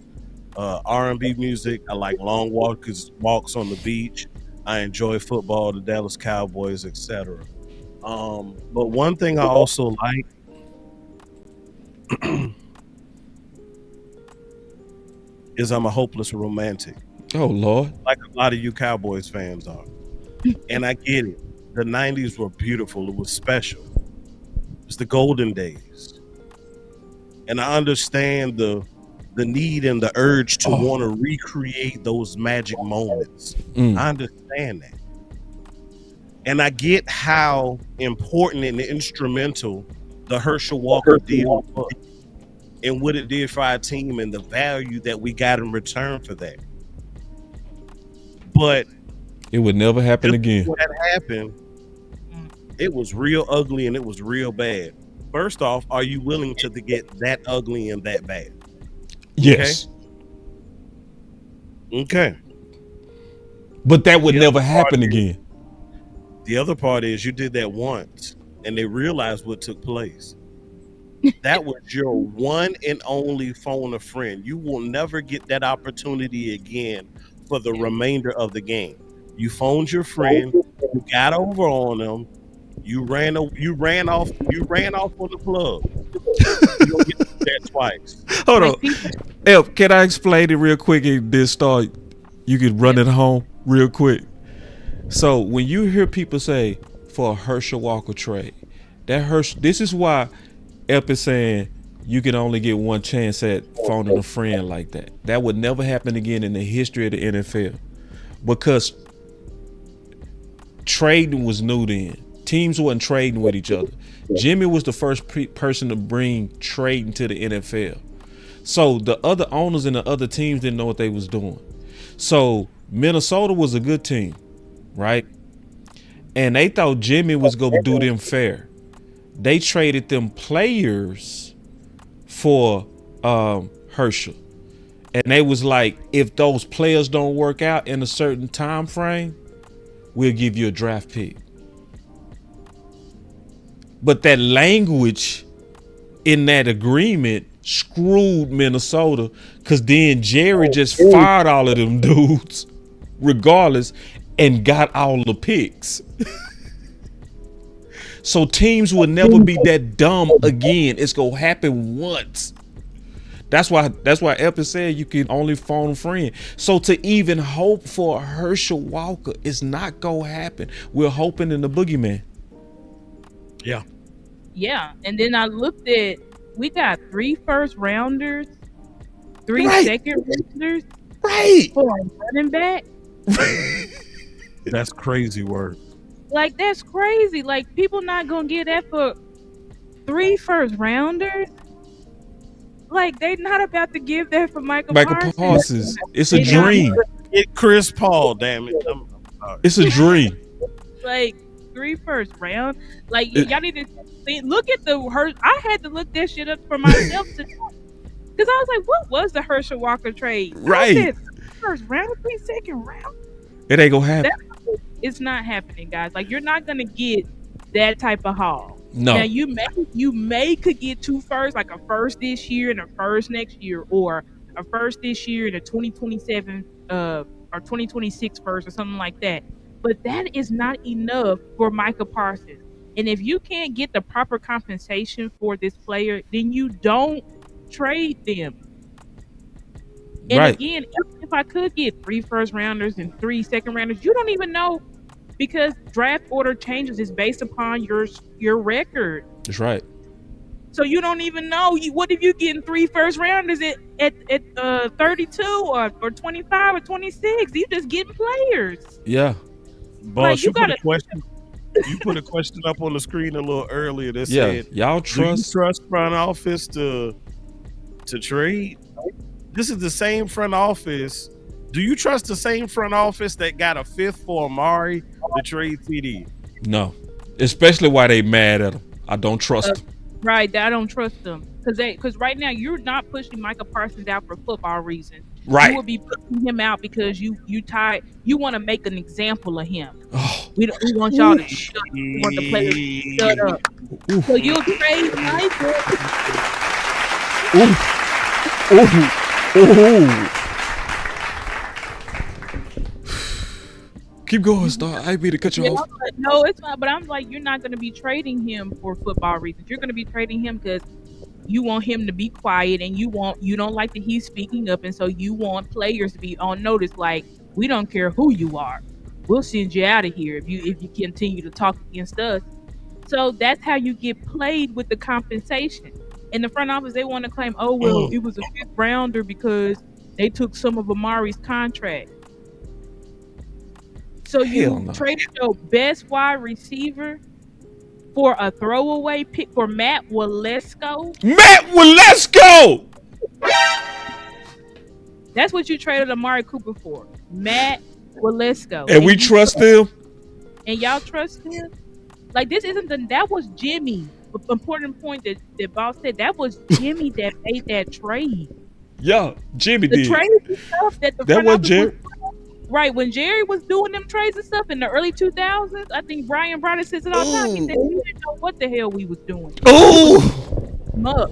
R&B music. I like long walks on the beach. I enjoy football, the Dallas Cowboys, etc. But one thing I also like is I'm a hopeless romantic. Oh, Lord. Like a lot of you Cowboys fans are. And I get it. The 90s were beautiful. It was special. It was the golden days. And I understand the need and the urge to want to recreate those magic moments. I understand that. And I get how important and instrumental the Herschel Walker deal was and what it did for our team and the value that we got in return for that. But it would never happen again. When that happened, it was real ugly and it was real bad. First off, are you willing to get that ugly and that bad? Yes. Okay. But that would never happen again. The other part is you did that once and they realized what took place. That was your one and only phone a friend. You will never get that opportunity again for the remainder of the game. You phoned your friend, you got over on them, you ran off on the plug. You don't get that twice. Hold on. Elf, can I explain it real quick and then start? You could run it home real quick. So when you hear people say for a Herschel Walker trade, this is why Elf is saying you can only get one chance at phoning a friend like that. That would never happen again in the history of the NFL. Because trading was new then. Teams wasn't trading with each other. Jimmy was the first person to bring trading to the NFL. So the other owners and the other teams didn't know what they was doing. So Minnesota was a good team, right? And they thought Jimmy was going to do them fair. They traded them players for Herschel. And they was like, if those players don't work out in a certain time frame, we'll give you a draft pick. But that language in that agreement screwed Minnesota, because then Jerry just fired all of them dudes regardless and got all the picks. So teams will never be that dumb again. It's gonna happen once. That's why Epic said you can only phone a friend. So to even hope for Herschel Walker is not gonna happen. We're hoping in the boogeyman. Yeah. Yeah. And then I looked at, we got 3 first rounders, 3 Right. second rounders, Right. for a running back. That's crazy word. Like, that's crazy. Like, people not gonna get that for 3 first rounders. Like, they not about to give that for Michael Parsons. It's a They not- dream. It Chris Paul, damn it. I'm sorry. It's a dream. Like 3 first round. Like, y'all need to look at the Herschel. I had to look that shit up for myself because I was like, what was the Herschel Walker trade? Right. I said, first round, 3 second round. It ain't gonna happen. It's not happening, guys. Like, you're not gonna get that type of haul. No. Now you may could get 2 firsts, like a first this year and a first next year, or a first this year and a 2027 or 2026 first or something like that. But that is not enough for Micah Parsons. And if you can't get the proper compensation for this player, then you don't trade them. And Right. again, if I could get 3 first rounders and 3 second rounders, you don't even know, because draft order changes is based upon your record. That's right. So you don't even know. What if you're getting 3 first rounders at 32 or 25 or 26? You just getting players. Yeah. Boss, you you put gotta- a question. You put a question up on the screen a little earlier that Yeah. said, Y'all "Do you trust. trust front office to trade?" This is the same front office. Do you trust the same front office that got a 5th for Amari to trade TD? No. Especially why they mad at him. I don't trust them. Right, I don't trust them because right now you're not pushing Micah Parsons out for football reasons. Right. You would be pushing him out because you tired. You want to make an example of him. Oh, We want y'all to shut up. We want the players to shut up. So you'll trade Micah. ooh. Keep going, Star. I be to cut you Yeah, off. no, it's not. But I'm like, you're not going to be trading him for football reasons. You're going to be trading him because you want him to be quiet, and you don't like that he's speaking up, and so you want players to be on notice. Like, we don't care who you are, we'll send you out of here if you continue to talk against us. So that's how you get played with the compensation. In the front office, they want to claim, oh well, it was a 5th rounder because they took some of Amari's contract. So Hell you no. traded your best wide receiver for a throwaway pick for Matt Walesko. Let's go. That's what you traded Amari Cooper for, Matt Walesko. And we you trust them. And y'all trust him? Like, this isn't that was Jimmy. Important point that Boss said, that was Jimmy that made that trade. Yeah, Jimmy The did. trade and stuff that the That front was office Jerry. right, when Jerry was doing them trades and stuff in the early 2000s, I think Brian Broderick says it all the time. He said, we didn't know what the hell we was doing. Ooh. Muck.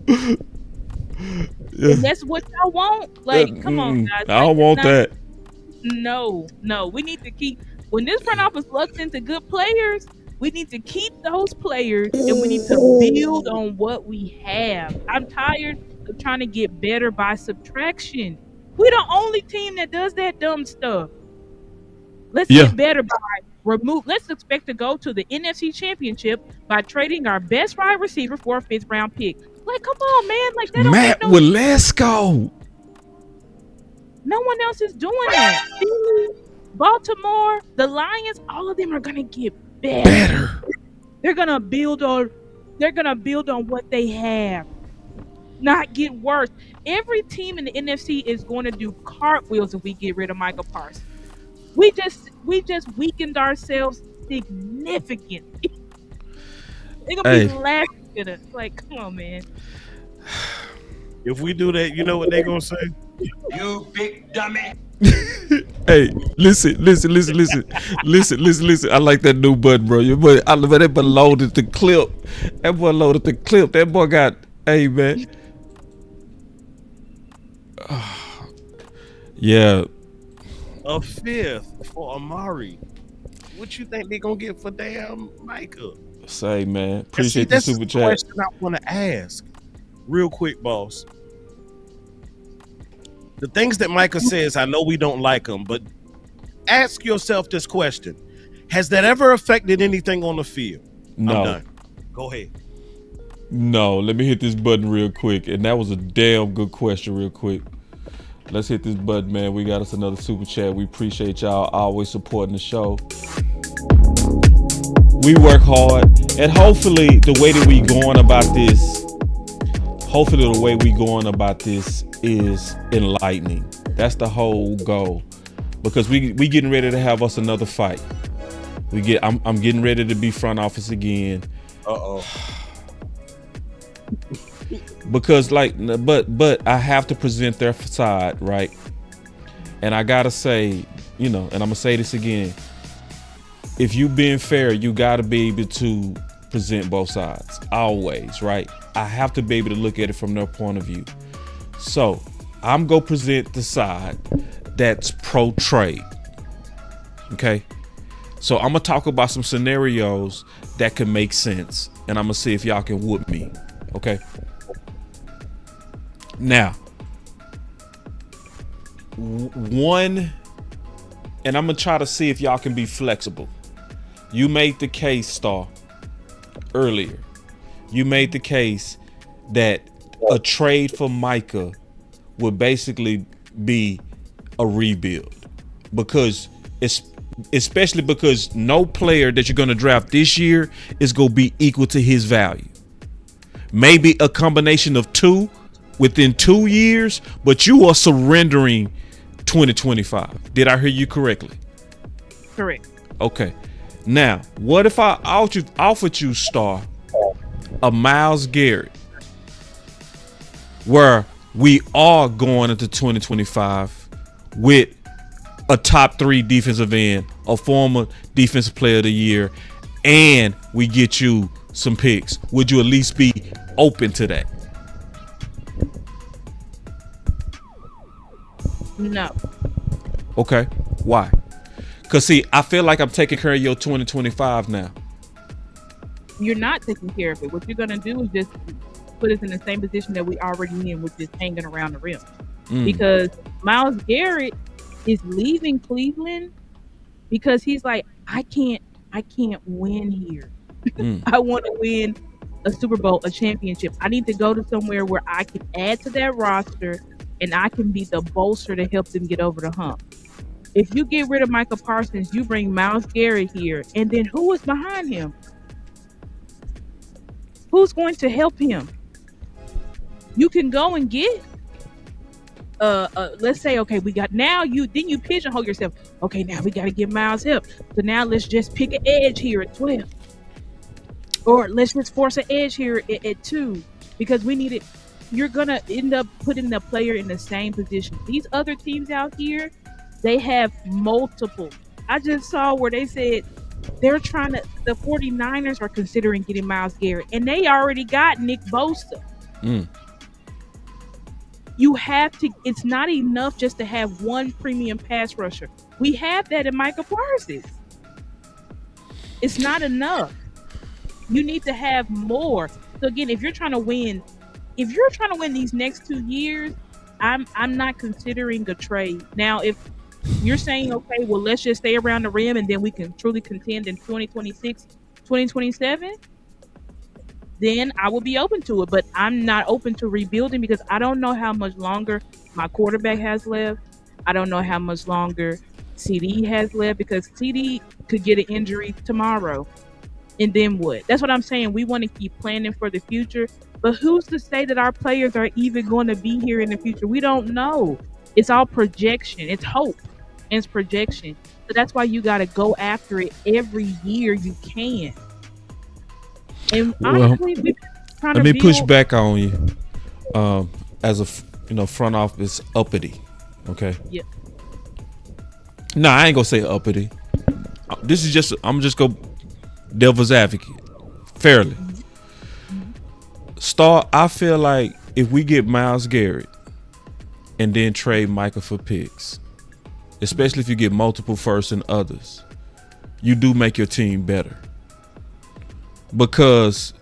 Yeah. And that's what y'all want. Like, come on, guys. I don't want that. No. We need to keep, when this front office looks into good players, we need to keep those players and we need to build on what we have. I'm tired of trying to get better by subtraction. We're the only team that does that dumb stuff. Let's get better by let's expect to go to the NFC Championship by trading our best wide receiver for a 5th round pick. Like, come on, man. Like, that don't Matt make no Walesko. No one else is doing that. Baltimore, the Lions, all of them are gonna get better. They're gonna build on what they have, not get worse. Every team in the NFC is going to do cartwheels if we get rid of Michael Parsons. We just weakened ourselves significantly. They're gonna be laughing at us. Like, come on, man. If we do that, you know what they gonna say? You big dummy. Hey, listen. I like that new button, bro. That boy loaded the clip. That boy got, hey, man. Yeah. A fifth for Amari. What you think they gonna get for damn Micah? Say, man. Appreciate the super chat. That's the question I want to ask. Real quick, boss. The things that Micah says, I know we don't like them, but ask yourself this question. Has that ever affected anything on the field? No. I'm done. Go ahead. No, let me hit this button real quick. And that was a damn good question real quick. Let's hit this button, man. We got us another super chat. We appreciate y'all always supporting the show. We work hard. And hopefully the way that we going about this is enlightening. That's the whole goal. Because we getting ready to have us another fight. I'm getting ready to be front office again. Because but I have to present their side, right? And I gotta say, and I'm gonna say this again. If you being fair, you gotta be able to present both sides. Always, right? I have to be able to look at it from their point of view. So I'm gonna present the side that's pro trade. Okay. So I'm gonna talk about some scenarios that can make sense, and I'm gonna see if y'all can whoop me. Okay. Now, one, and I'm gonna try to see if y'all can be flexible. You made the case, Star, earlier. You made the case that a trade for Micah would basically be a rebuild, because especially because no player that you're gonna draft this year is gonna be equal to his value. Maybe a combination of two within 2 years, but you are surrendering 2025. Did I hear you correctly? Correct. Okay. Now, what if I offered you, Star, a Myles Garrett, where we are going into 2025 with a top 3 defensive end, a former defensive player of the year, and we get you some picks? Would you at least be open to that? No. Okay. Why? Because, see, I feel like I'm taking care of your 2025 now. You're not taking care of it. What you're going to do is just put us in the same position that we already in, with just hanging around the rim. Because Myles Garrett is leaving Cleveland because he's like, I can't win here. I want to win a Super Bowl, a championship. I need to go to somewhere where I can add to that roster and I can be the bolster to help them get over the hump. If you get rid of Michael Parsons, you bring Myles Garrett here, and then who is behind him? Who's going to help him? You can go and get let's say, okay, we got, now you pigeonhole yourself. Okay, now we got to get Myles help. So now let's just pick an edge here at 12. Or let's just force an edge here at 2, because we need it. You're going to end up putting the player in the same position. These other teams out here, they have multiple. I just saw where they said the 49ers are considering getting Myles Garrett, and they already got Nick Bosa. You have to, it's not enough just to have one premium pass rusher. We have that in Michael Parsons. It's not enough. You need to have more. So again, if you're trying to win these next 2 years, I'm not considering a trade. Now, if you're saying, okay, well, let's just stay around the rim and then we can truly contend in 2026, 2027, then I will be open to it. But I'm not open to rebuilding because I don't know how much longer my quarterback has left. I don't know how much longer CD has left, because CD could get an injury tomorrow. And then what? That's what I'm saying. We want to keep planning for the future, but who's to say that our players are even going to be here in the future? We don't know. It's all projection. It's hope. And it's projection. So that's why you got to go after it every year you can. And honestly, we're trying to let me push build- back on you. As a front office uppity, okay? Yeah. No, I ain't gonna say uppity. This is just I'm just go devil's advocate, fairly. I feel like if we get Myles Garrett and then trade Micah for picks, especially if you get multiple firsts and others, you do make your team better. Because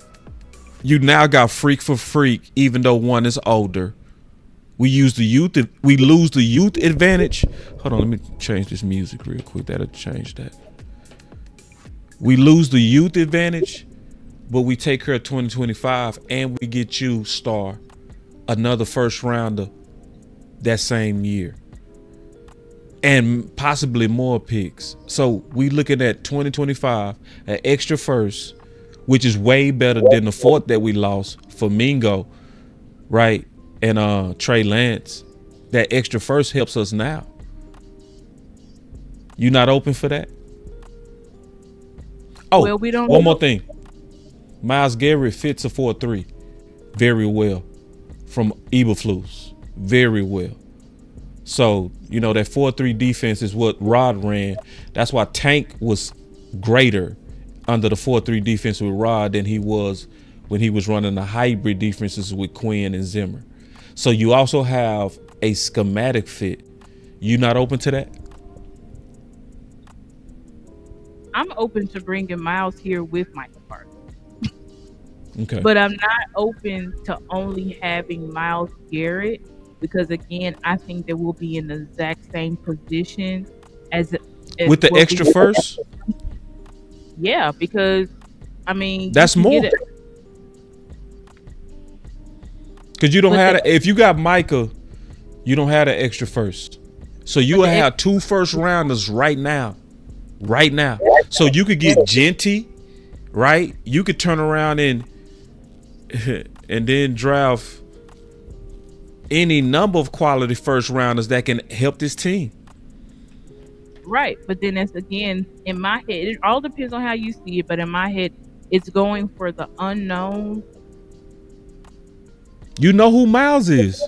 you now got freak for freak, even though one is older. We lose the youth advantage. Hold on, let me change this music real quick. That'll change that. We lose the youth advantage, but we take care of 2025 and we get you, Star, another first rounder that same year. And possibly more picks. So we looking at 2025, an extra first, which is way better than the fourth that we lost for Mingo, right? And Trey Lance. That extra first helps us now. You not open for that? Oh, well, we don't one know. more thing. Myles Garrett fits a 4-3 very well from Eberflus. Very well. So, you know, that 4-3 defense is what Rod ran. That's why Tank was greater under the 4-3 defense with Rod than he was when he was running the hybrid defenses with Quinn and Zimmer. So you also have a schematic fit. You not open to that? I'm open to bringing Myles here with Michael Parsons. Okay. But I'm not open to only having Myles Garrett, because again, I think that we'll be in the exact same position as with the what extra we- first? Yeah, because I mean That's you can more. get Because you don't But have if you got Micah, you don't have the extra first. So you will have 2 first rounders right now. Right now. So you could get Genty, right? You could turn around and then draft any number of quality first rounders that can help this team. Right, but then that's again in my head. It all depends on how you see it, but in my head, it's going for the unknown. You know who Myles is.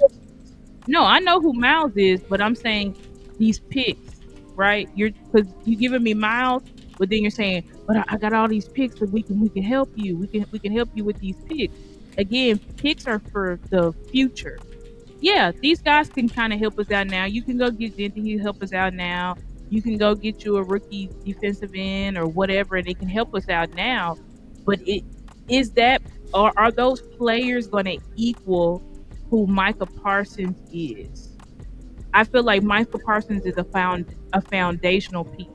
No, I know who Myles is, but I'm saying these picks, right? Because you giving me Myles, but then you're saying, but I got all these picks, but we can help you. We can help you with these picks. Again, picks are for the future. Yeah, these guys can kind of help us out now. You can go get Denton, he'll help us out now. You can go get you a rookie defensive end or whatever, and they can help us out now. But are those players going to equal who Micah Parsons is? I feel like Micah Parsons is a foundational piece.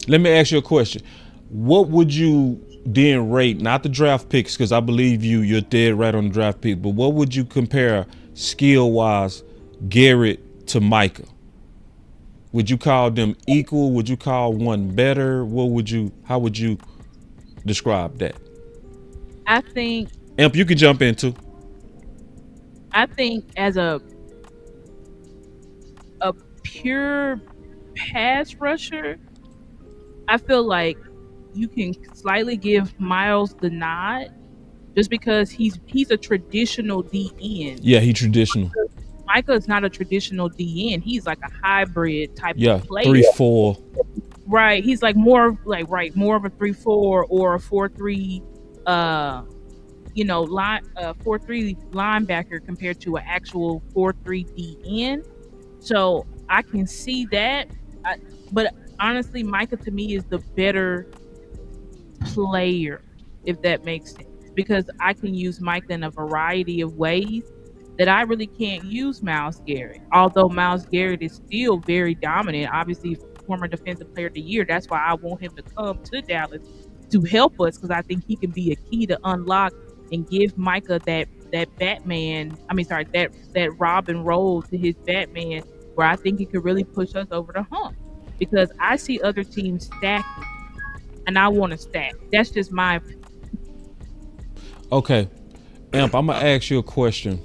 Let me ask you a question. What would you then rate, not the draft picks, because I believe you're dead right on the draft pick, but what would you compare skill-wise Garrett to Micah? Would you call them equal? Would you call one better? How would you describe that? I think Imp, you can jump in too. I think as a pure pass rusher, I feel like you can slightly give Myles the nod just because he's a traditional DN. Yeah, he traditional. Micah is not a traditional DN. He's like a hybrid type of player. 3-4. Right. He's like more of a 3-4 or a 4-3 4-3 linebacker compared to an actual 4-3 DN. So I can see that. But honestly, Micah to me is the better player, if that makes sense. Because I can use Micah in a variety of ways that I really can't use Myles Garrett. Although Myles Garrett is still very dominant, obviously former defensive player of the year. That's why I want him to come to Dallas to help us, because I think he can be a key to unlock and give Micah that Robin role to his Batman, where I think he could really push us over the hump. because I see other teams stacking, and I want to stack. That's just my opinion. Okay, Amp, I'm gonna ask you a question.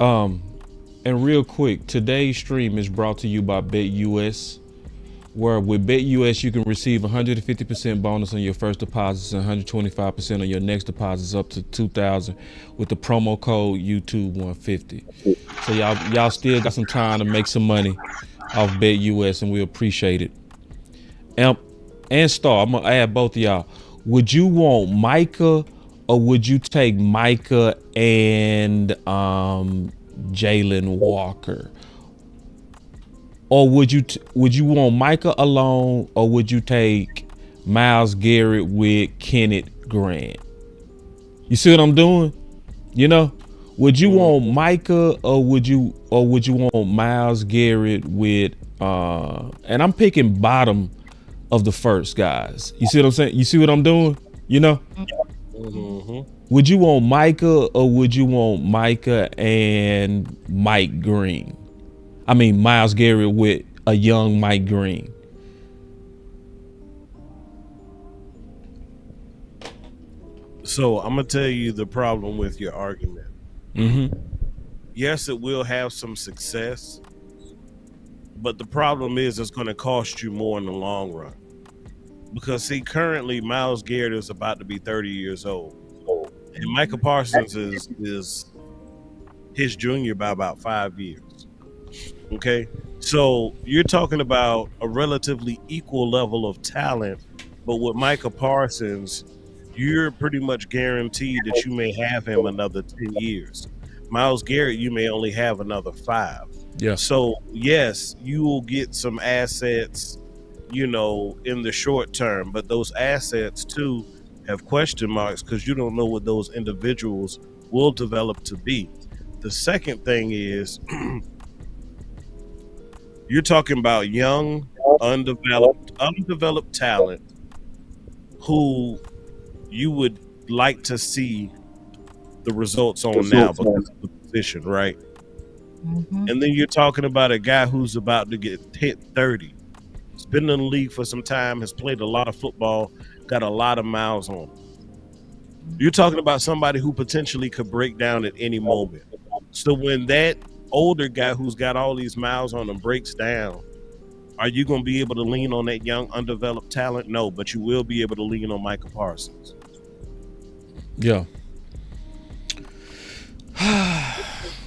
And real quick, today's stream is brought to you by BetUS, where with BetUS you can receive 150% bonus on your first deposits and 125% on your next deposits up to $2,000 with the promo code YouTube150. So y'all still got some time to make some money off BetUS, and we appreciate it. Amp and Star, I'm gonna add both of y'all. Would you want Micah, or would you take Micah and Jalen Walker? Or would you want Micah alone, or would you take Myles Garrett with Kenneth Grant? You see what I'm doing? You know, would you want Micah, or would you want Myles Garrett with and I'm picking bottom of the first, guys. You see what I'm saying? You see what I'm doing? You know? Would you want Micah, or would you want Micah and Mike Green? I mean, Myles Garrett with a young Mike Green. So I'm gonna tell you the problem with your argument. Yes, it will have some success, but the problem is it's going to cost you more in the long run. Because see, currently Myles Garrett is about to be 30 years old, and Micah Parsons is his junior by about 5 years. Okay, so you're talking about a relatively equal level of talent, but with Micah Parsons, you're pretty much guaranteed that you may have him another 10 years. Myles Garrett, you may only have another 5. Yeah. So yes, you will get some assets, you know, in the short term, but those assets too have question marks because you don't know what those individuals will develop to be. The second thing is you're talking about young, undeveloped talent who you would like to see the results on now because of the position, right? And then you're talking about a guy who's about to get hit 30. He's been in the league for some time, has played a lot of football, got a lot of miles on him. You're talking about somebody who potentially could break down at any moment. So when that older guy who's got all these miles on him breaks down, are you going to be able to lean on that young, undeveloped talent? No, but you will be able to lean on Micah Parsons. Yeah.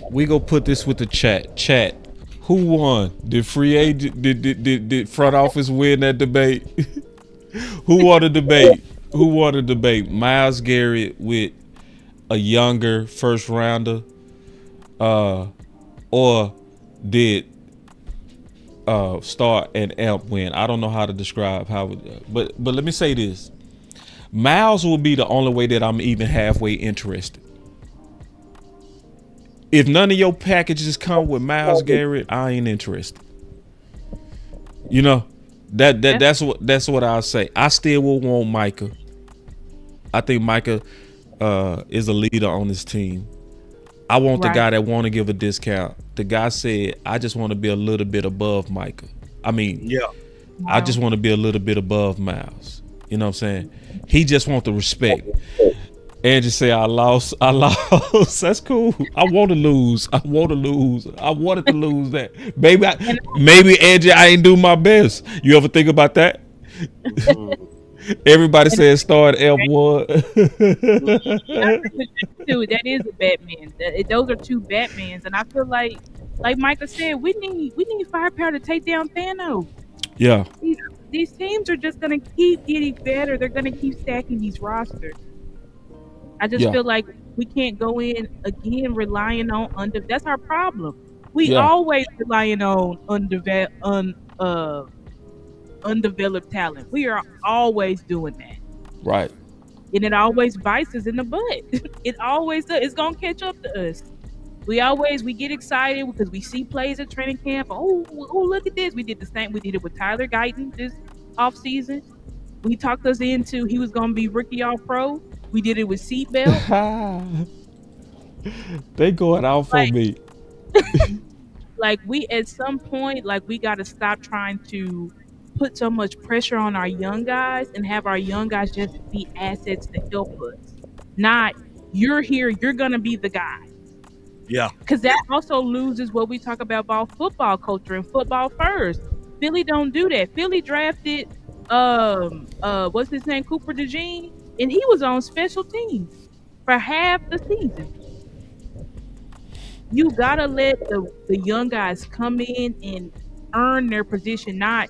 We go put this with the chat. Who won? Did free agent? Did front office win that debate? Who won the debate? Myles Garrett with a younger first rounder, or did Star and Amp win? I don't know how to describe how, but let me say this: Myles will be the only way that I'm even halfway interested. If none of your packages come with Myles Garrett, I ain't interested. You know, that's what I'll say. I still will want Micah. I think Micah is a leader on this team. I want the guy that want to give a discount. The guy said, I just want to be a little bit above Micah. I mean, I just want to be a little bit above Myles. You know what I'm saying? He just want the respect. Angie say I lost. That's cool. I want to lose. I wanted to lose that. Maybe Angie, I ain't do my best. You ever think about that? Everybody says Star at F1. That is a Batman. Those are two Batmans, and I feel like Micah said, we need firepower to take down Thanos. Yeah. These teams are just gonna keep getting better. They're gonna keep stacking these rosters. I just feel like we can't go in again relying on that's our problem. We always relying on undeveloped talent. We are always doing that. Right. And it always bites us in the butt. It always does. It's gonna catch up to us. We get excited because we see plays at training camp. Oh, look at this. We did the same. We did it with Tyler Guyton this offseason. We talked us into he was gonna be rookie all pro. We did it with Seatbelt. They going out for me. like we at some point, like we got to stop trying to put so much pressure on our young guys and have our young guys just be assets to help us. Not you're here, you're gonna be the guy. Yeah. Because that also loses what we talk about football culture and football first. Philly don't do that. Philly drafted what's his name, Cooper DeJean, and he was on special teams for half the season. You gotta let the young guys come in and earn their position, not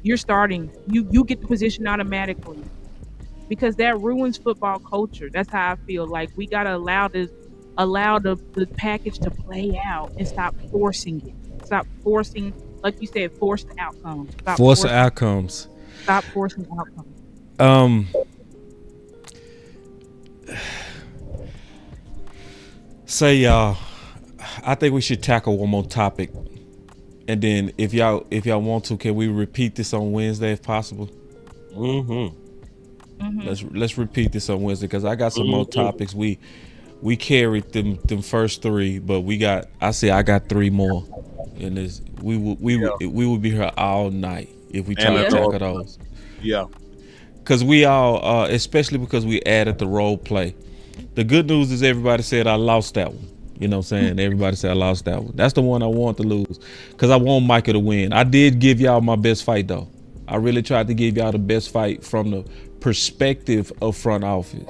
you're starting. You get the position automatically. Because that ruins football culture. That's how I feel. Like we gotta allow the package to play out and stop forcing it. Stop forcing, like you said, forced outcomes. Force outcomes. Stop forcing outcomes. Say y'all, I think we should tackle one more topic, and then if y'all want to, can we repeat this on Wednesday if possible? Let's repeat this on Wednesday because I got some more topics. We carried them first three, but I got three more, and this we would be here all night if we try to tackle those. Yeah, because we all, especially because we added the role play. The good news is everybody said I lost that one. You know what I'm saying? Everybody said I lost that one. That's the one I want to lose because I want Micah to win. I did give y'all my best fight though. I really tried to give y'all the best fight from the perspective of front office,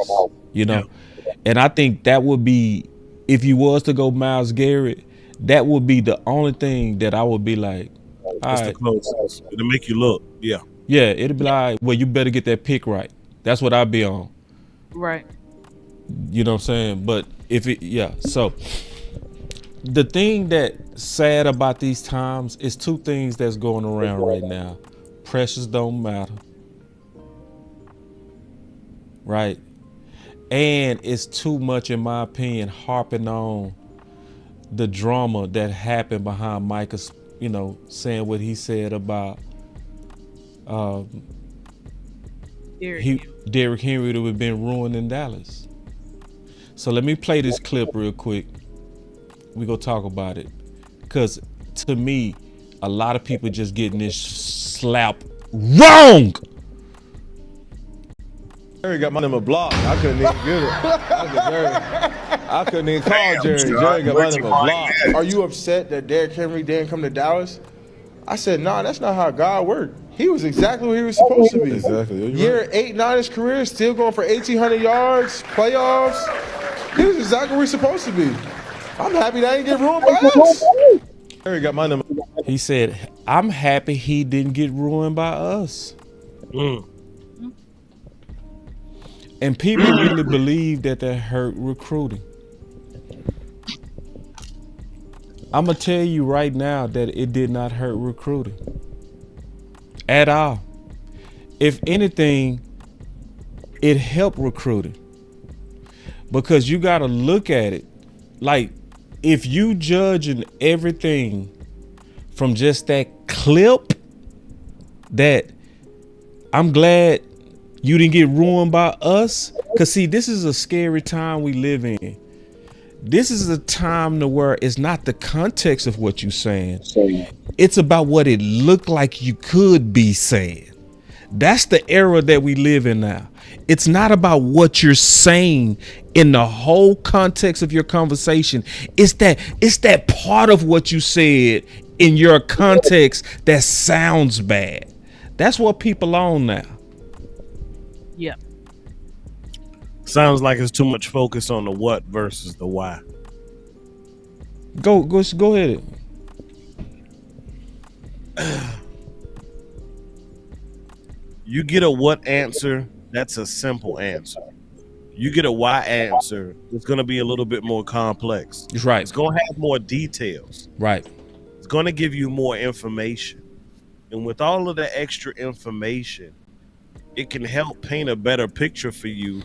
you know? Yeah. And I think that would be, if you was to go Myles Garrett, that would be the only thing that I would be like, it's the closest. It'll make you look. Yeah. Yeah, it'll be like, well, you better get that pick right. That's what I'd be on. Right. You know what I'm saying? But so the thing that's sad about these times is two things that's going around right now. Pressures don't matter. Right? And it's too much, in my opinion, harping on the drama that happened behind Micah's, saying what he said about Derrick Henry that would have been ruined in Dallas. So let me play this clip real quick. We gonna talk about it. Because to me, a lot of people just getting this slap wrong. Jerry got my number blocked. I couldn't even get it. I couldn't even call Jerry. Jerry got my number blocked. Are you upset that Derrick Henry didn't come to Dallas? I said, nah, that's not how God worked. He was exactly where he was supposed to be. Exactly. Year 8, 9 his career, still going for 1,800 yards, playoffs. He was exactly where he's supposed to be. I'm happy that I didn't get ruined by us. Jerry got my number. He said, I'm happy he didn't get ruined by us. And people really believe that hurt recruiting. I'm going to tell you right now that it did not hurt recruiting. At all. If anything, it helped recruiting. Because you got to look at it. Like, if you judging everything from just that clip, that I'm glad you didn't get ruined by us. Because, see, this is a scary time we live in. This is a time to where it's not the context of what you're saying. It's about what it looked like you could be saying. That's the era that we live in now. It's not about what you're saying in the whole context of your conversation. It's that part of what you said in your context that sounds bad. That's what people on now. Yeah. Sounds like it's too much focus on the what versus the why. Go ahead. You get a what answer, that's a simple answer. You get a why answer, it's going to be a little bit more complex. That's right. It's going to have more details. Right. It's going to give you more information. And with all of the extra information, it can help paint a better picture for you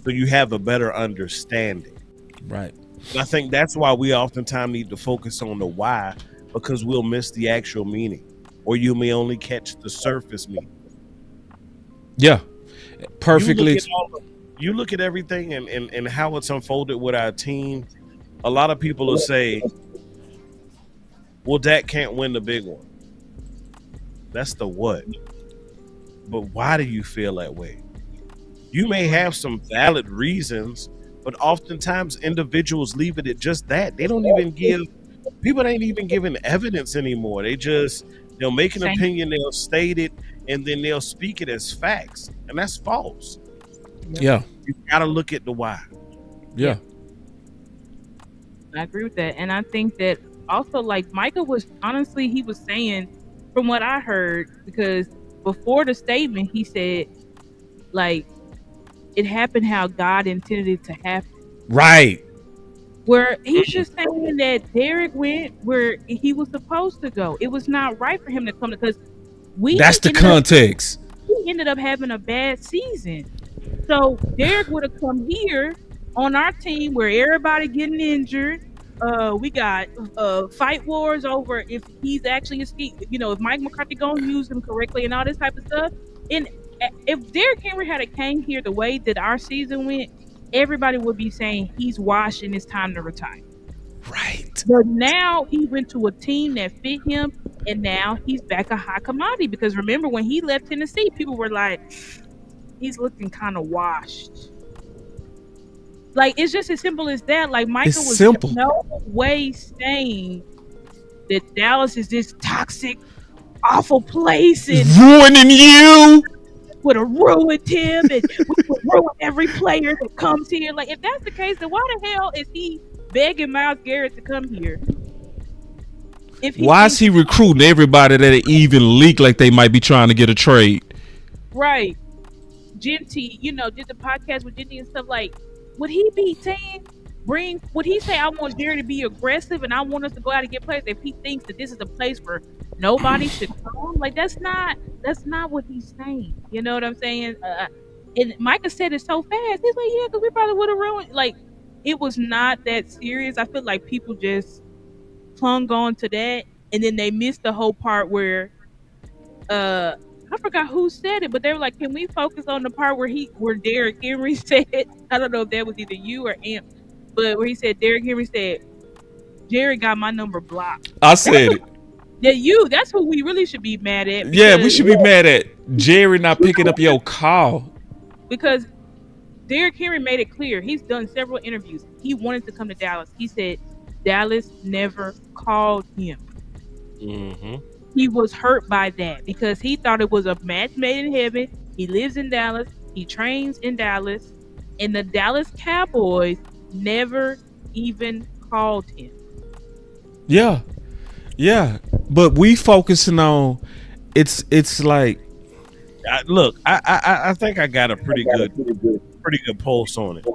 so you have a better understanding. Right. And I think that's why we oftentimes need to focus on the why, because we'll miss the actual meaning, or you may only catch the surface meaning. Yeah. Perfectly. You look at everything and how it's unfolded with our team. A lot of people will say, well, Dak can't win the big one. That's the what. But why do you feel that way? You may have some valid reasons, but oftentimes individuals leave it at just that. They don't even give people ain't even giving evidence anymore. They'll make an opinion, they'll state it, and then they'll speak it as facts. And that's false. Yeah. You gotta look at the why. Yeah. I agree with that. And I think that also, like, Micah was honestly, he was saying, from what I heard, because before the statement, he said, like, it happened how God intended it to happen. Right. Where he's just saying that Derek went where he was supposed to go. It was not right for him to come because that's the context. We ended up having a bad season. So Derek would have come here on our team where everybody getting injured. We got fight wars over if he's actually if Mike McCarthy gonna use him correctly and all this type of stuff. And if Derrick Henry had came here the way that our season went, everybody would be saying he's washed and it's time to retire. Right. But now he went to a team that fit him, and now he's back a high commodity. Because remember, when he left Tennessee, people were like, he's looking kind of washed. Like, it's just as simple as that. Like, Michael was no way saying that Dallas is this toxic, awful place and ruining you. Would have ruined him, and we would ruin every player that comes here. Like, if that's the case, then why the hell is he begging Myles Garrett to come here? Why is he recruiting everybody that even leak like they might be trying to get a trade? Right. Genty, did the podcast with Genty and stuff. Like, would he be saying, would he say, I want Jerry to be aggressive and I want us to go out and get players if he thinks that this is a place where nobody should come? Like, that's not what he's saying. You know what I'm saying? And Micah said it so fast. He's like, yeah, because we probably would have ruined. Like, it was not that serious. I feel like people just clung on to that, and then they missed the whole part where I forgot who said it, but they were like, can we focus on the part where Derrick Henry said, I don't know if that was either you or Amp, but where he said, Derrick Henry said, Jerry got my number blocked. I said it. Yeah, that's who we really should be mad at. Yeah, we should be mad at Jerry not picking up your call. Because Derrick Henry made it clear. He's done several interviews. He wanted to come to Dallas. He said Dallas never called him. Mm-hmm. He was hurt by that because he thought it was a match made in heaven. He lives in Dallas. He trains in Dallas. And the Dallas Cowboys never even called him. Yeah. Yeah. But we focusing on it's like I think I got a pretty good pulse on it.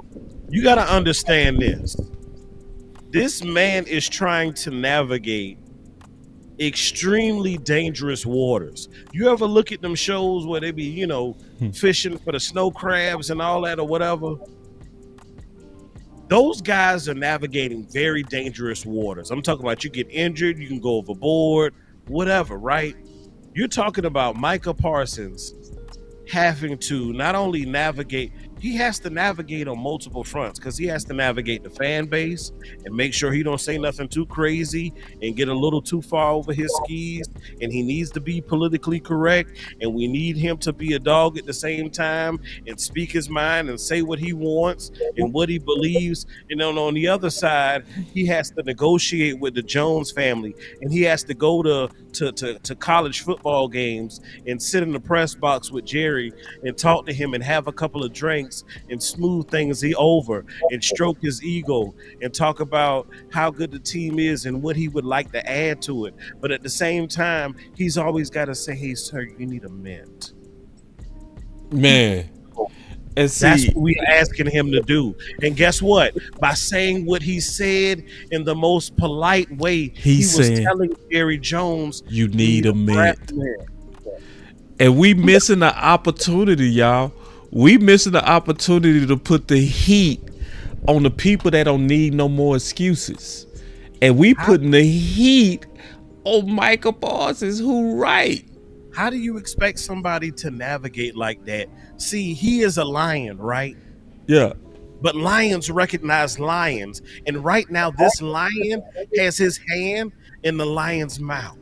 You got to understand this. This man is trying to navigate extremely dangerous waters. You ever look at them shows where they be, fishing for the snow crabs and all that or whatever? Those guys are navigating very dangerous waters. I'm talking about you get injured, you can go overboard, whatever, right? You're talking about Micah Parsons having to not only navigate, he has to navigate on multiple fronts because he has to navigate the fan base and make sure he don't say nothing too crazy and get a little too far over his skis, and he needs to be politically correct, and we need him to be a dog at the same time and speak his mind and say what he wants and what he believes. And then on the other side, he has to negotiate with the Jones family, and he has to go to college football games and sit in the press box with Jerry and talk to him and have a couple of drinks and smooth things over and stroke his ego and talk about how good the team is and what he would like to add to it. But at the same time, he's always got to say, hey, sir, you need a mint. Man. And see, that's what we're asking him to do. And guess what? By saying what he said in the most polite way, he was telling Jerry Jones, you need a mint. And we missing the opportunity, y'all. We missing the opportunity to put the heat on the people that don't need no more excuses. And we putting the heat on Michael Parsons, who right. How do you expect somebody to navigate like that? See, he is a lion, right? Yeah. But lions recognize lions. And right now, this lion has his hand in the lion's mouth.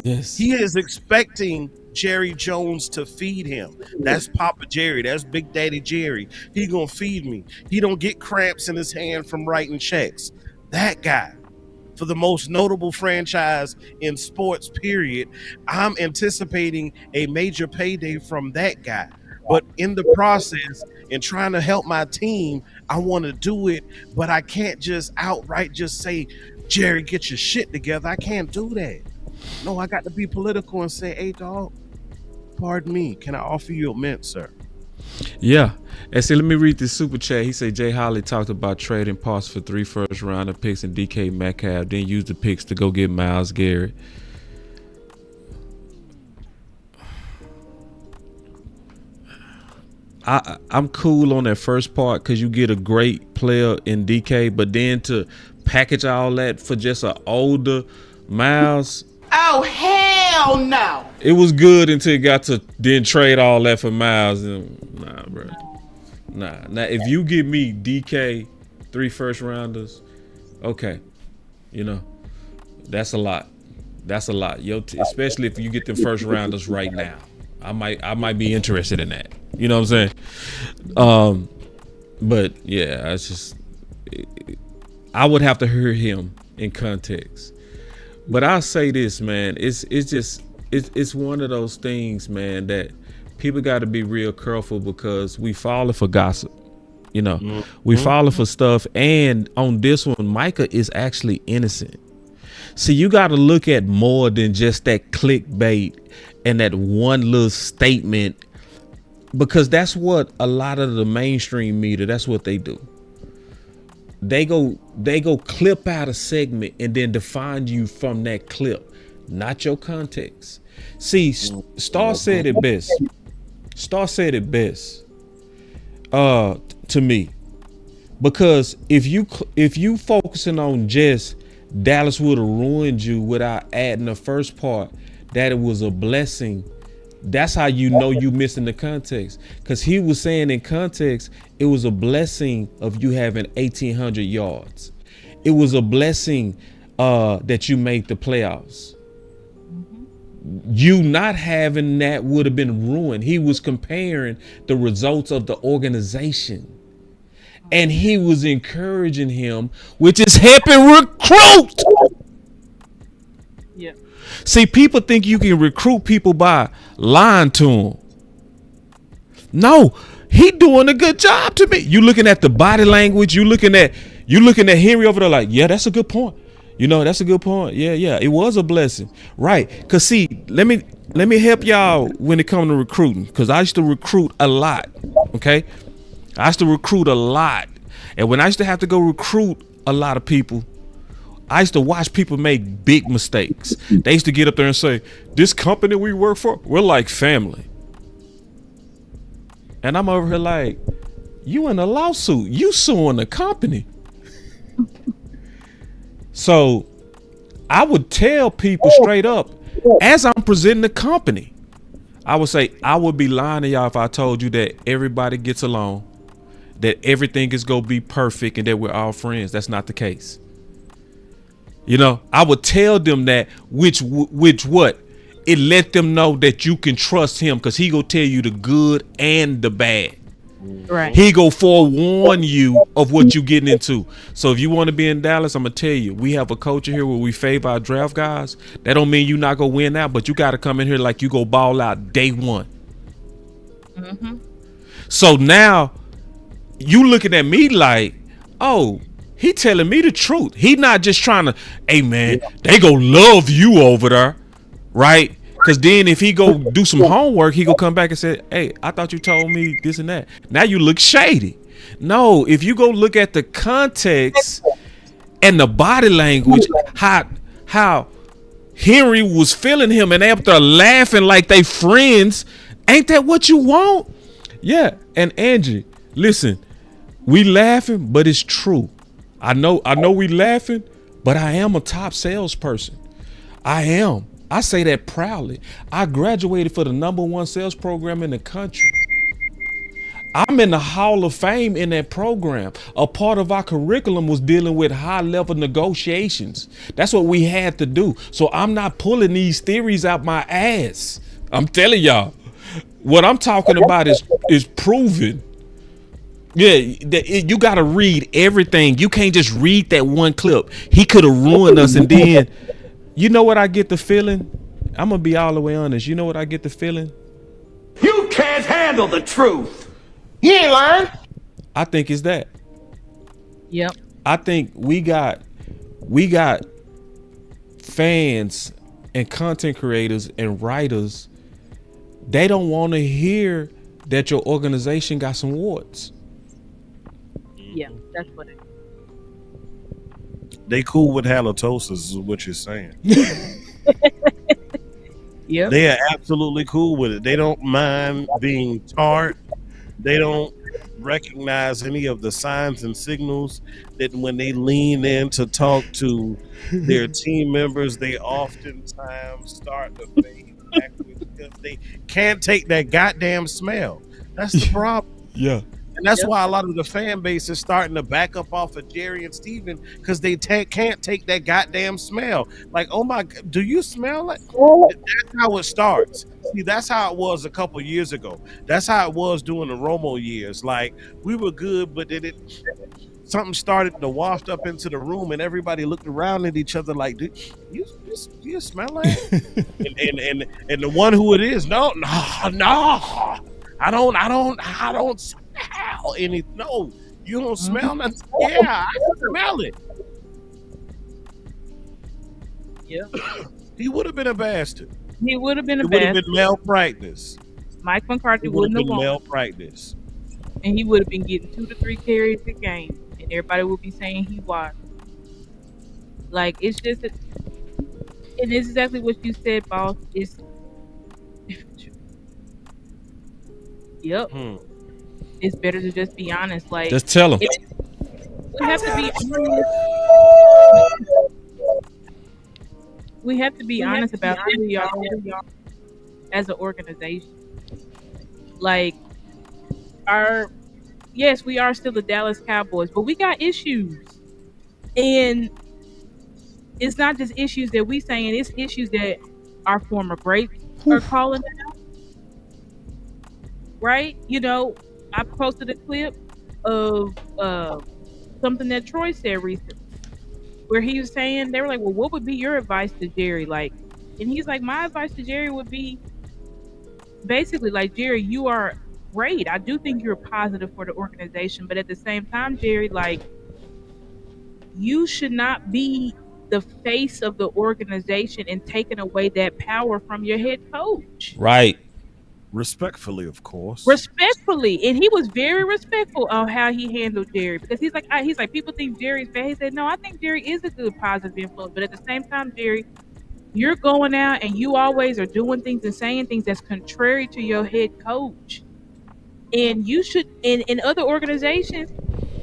Yes. He is expecting Jerry Jones to feed him. That's Papa Jerry. That's Big Daddy Jerry. He gonna feed me. He don't get cramps in his hand from writing checks. That guy, for the most notable franchise in sports, period, I'm anticipating a major payday from that guy. But in the process, in trying to help my team, I want to do it, but I can't just outright just say, Jerry, get your shit together. I can't do that. No, I got to be political and say, hey, dog, pardon me. Can I offer you a mint, sir? Yeah. And see, let me read this super chat. He said Jay Holly talked about trading Parks for 3 first-rounder picks and DK Metcalf, then use the picks to go get Myles Garrett. I'm cool on that first part because you get a great player in DK, but then to package all that for just an older Myles. Oh, hell no. It was good until it got to then trade all that for Myles. Nah, bro. Nah. Now, if you give me DK 3 first-rounders, okay. You know, that's a lot. That's a lot. Especially if you get them first-rounders right now. I might be interested in that. You know what I'm saying? But yeah, I would have to hear him in context. But I'll say this, man, it's one of those things, man, that people got to be real careful because we falling for gossip. You know, we falling for stuff. And on this one, Micah is actually innocent. See, you got to look at more than just that clickbait and that one little statement, because that's what a lot of the mainstream media, that's what they do. They go clip out a segment and then define you from that clip, not your context. See, Star said it best. Star said it best to me, because if you focusing on just Dallas would have ruined you without adding the first part, that it was a blessing. That's how you know you missing the context, because he was saying in context it was a blessing of you having 1,800 yards. It was a blessing that you made the playoffs. You not having that would have been ruined. He was comparing the results of the organization, and he was encouraging him, which is helping recruit. Yeah. See, people think you can recruit people by lying to them. No, he doing a good job to me. You looking at the body language. You looking at Henry over there like, yeah, that's a good point. You know, that's a good point. Yeah, it was a blessing, right? Cause see, let me help y'all when it comes to recruiting, cause I used to recruit a lot. Okay, I used to recruit a lot, and when I used to have to go recruit a lot of people, I used to watch people make big mistakes. They used to get up there and say, this company we work for, we're like family. And I'm over here like, you in a lawsuit. You suing the company. So I would tell people straight up, as I'm presenting the company, I would say, I would be lying to y'all if I told you that everybody gets along, that everything is going to be perfect, and that we're all friends. That's not the case. You know, I would tell them that, which what? It let them know that you can trust him, because he gonna tell you the good and the bad. Right. He go forewarn you of what you getting into. So if you want to be in Dallas, I'm gonna tell you, we have a culture here where we favor our draft guys. That don't mean you not gonna win out, but you got to come in here like you go ball out day one. Mm-hmm. So now you looking at me like, oh, he telling me the truth. He not just trying to, hey man, they go love you over there, right? Because then if he go do some homework, he go come back and say, hey, I thought you told me this and that. Now you look shady. No, if you go look at the context and the body language, how Henry was feeling him and after laughing like they friends, ain't that what you want? Yeah, and Angie, listen, we laughing, but it's true. I know we laughing, but I am a top salesperson. I am. I say that proudly. I graduated for the #1 sales program in the country. I'm in the Hall of Fame in that program. A part of our curriculum was dealing with high-level negotiations. That's what we had to do. So I'm not pulling these theories out my ass. I'm telling y'all, what I'm talking about is proven. Yeah, you got to read everything. You can't just read that one clip. He could have ruined us. And then, you know what I get the feeling? I'm going to be all the way honest. You know what I get the feeling? You can't handle the truth. He ain't lying. I think it's that. Yep. I think we got fans and content creators and writers. They don't want to hear that your organization got some warts. Yeah, that's what it is. They cool with halitosis is what you're saying. Yep. They are absolutely cool with it. They don't mind being tart. They don't recognize any of the signs and signals that when they lean in to talk to their team members, they oftentimes start to fade backwards because they can't take that goddamn smell. That's the problem. Yeah. And that's why a lot of the fan base is starting to back up off of Jerry and Steven because they can't take that goddamn smell. Like, oh my, do you smell it? That's how it starts. See, that's how it was a couple years ago. That's how it was during the Romo years. Like, we were good, but then something started to waft up into the room, and everybody looked around at each other like, "Do you smell it?" and the one who it is, no, I don't smell any. No, you don't smell nothing. Yeah, I can smell it. Yeah. He would have been a bastard. He would have been a It would have bastard. been malpractice. Mike McCarthy It would wouldn't have have been won. malpractice. And he would have been getting 2 to 3 carries a game. And everybody would be saying he was. Like, it's just, and it's exactly what you said, boss. It's, yep. It's better to just be honest. Like, Just tell him. We have to be honest. We have to be honest about who we are as an organization. Like, yes, we are still the Dallas Cowboys, but we got issues. And it's not just issues that we saying, it's issues that our former greats are calling out. Right? You know, I posted a clip of something that Troy said recently, where he was saying, they were like, well, what would be your advice to Jerry? Like, and he's like, my advice to Jerry would be basically like, Jerry, you are great. I do think you're positive for the organization, but at the same time, Jerry, like, you should not be the face of the organization and taking away that power from your head coach. Right. Respectfully, of course. Respectfully. And he was very respectful of how he handled Jerry, because he's like, people think Jerry's bad. He said, no, I think Jerry is a good positive influence. But at the same time, Jerry, you're going out and you always are doing things and saying things that's contrary to your head coach. And you should, in other organizations,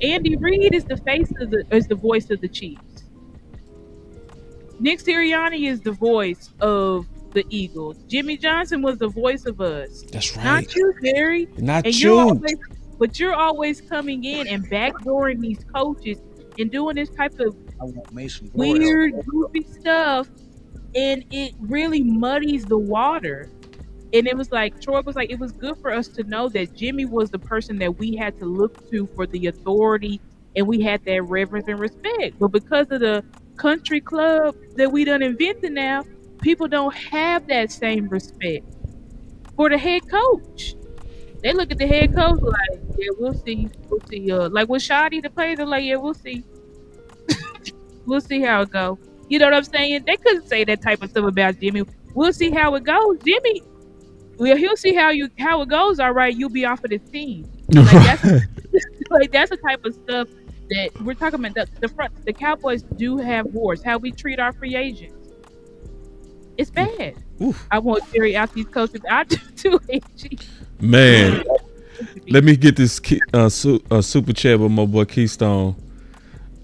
Andy Reid is the face of the voice of the Chiefs. Nick Sirianni is the voice of the Eagles. Jimmy Johnson was the voice of us. That's right. Not you, Jerry. Not and you. But you're always coming in and backdooring these coaches and doing this type of weird, goofy stuff, and it really muddies the water. And it was like, Troy was like, it was good for us to know that Jimmy was the person that we had to look to for the authority, and we had that reverence and respect. But because of the country club that we done invented now, people don't have that same respect for the head coach. They look at the head coach like, yeah, we'll see. Like with Shadi, the players are like, yeah, we'll see. We'll see how it goes. You know what I'm saying? They couldn't say that type of stuff about Jimmy. We'll see how it goes. Jimmy, well, he'll see how it goes. All right, you'll be off of this team. Like that's the type of stuff that we're talking about. The Cowboys do have wars. How we treat our free agents, it's bad. Oof. I want Jerry out these coaches. I do too. Man, let me get this super chat with my boy Keystone,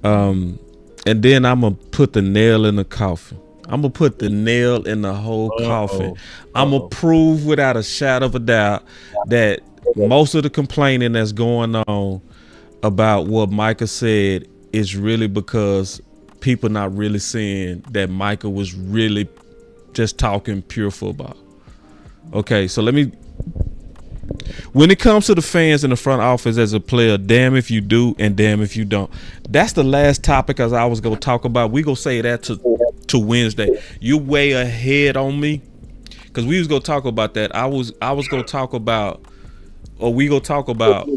and then I'm gonna put the nail in the coffin. I'm gonna put the nail in the whole coffin. I'm gonna prove without a shadow of a doubt that most of the complaining that's going on about what Micah said is really because people not really seeing that Micah was really just talking pure football. Okay, so when it comes to the fans in the front office as a player, damn if you do and damn if you don't. That's the last topic as I was going to talk about. We going to say that to Wednesday. You way ahead on me because we was going to talk about that. I was going to talk about, or we going to talk about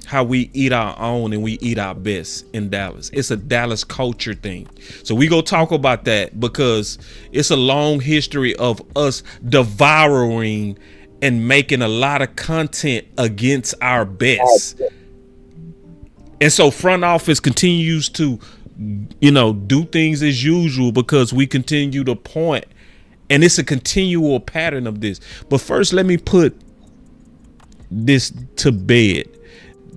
how we eat our own and we eat our best in Dallas. It's a Dallas culture thing. So we go talk about that because it's a long history of us devouring and making a lot of content against our best. And so front office continues to, do things as usual because we continue to point, and it's a continual pattern of this. But first, let me put this to bed.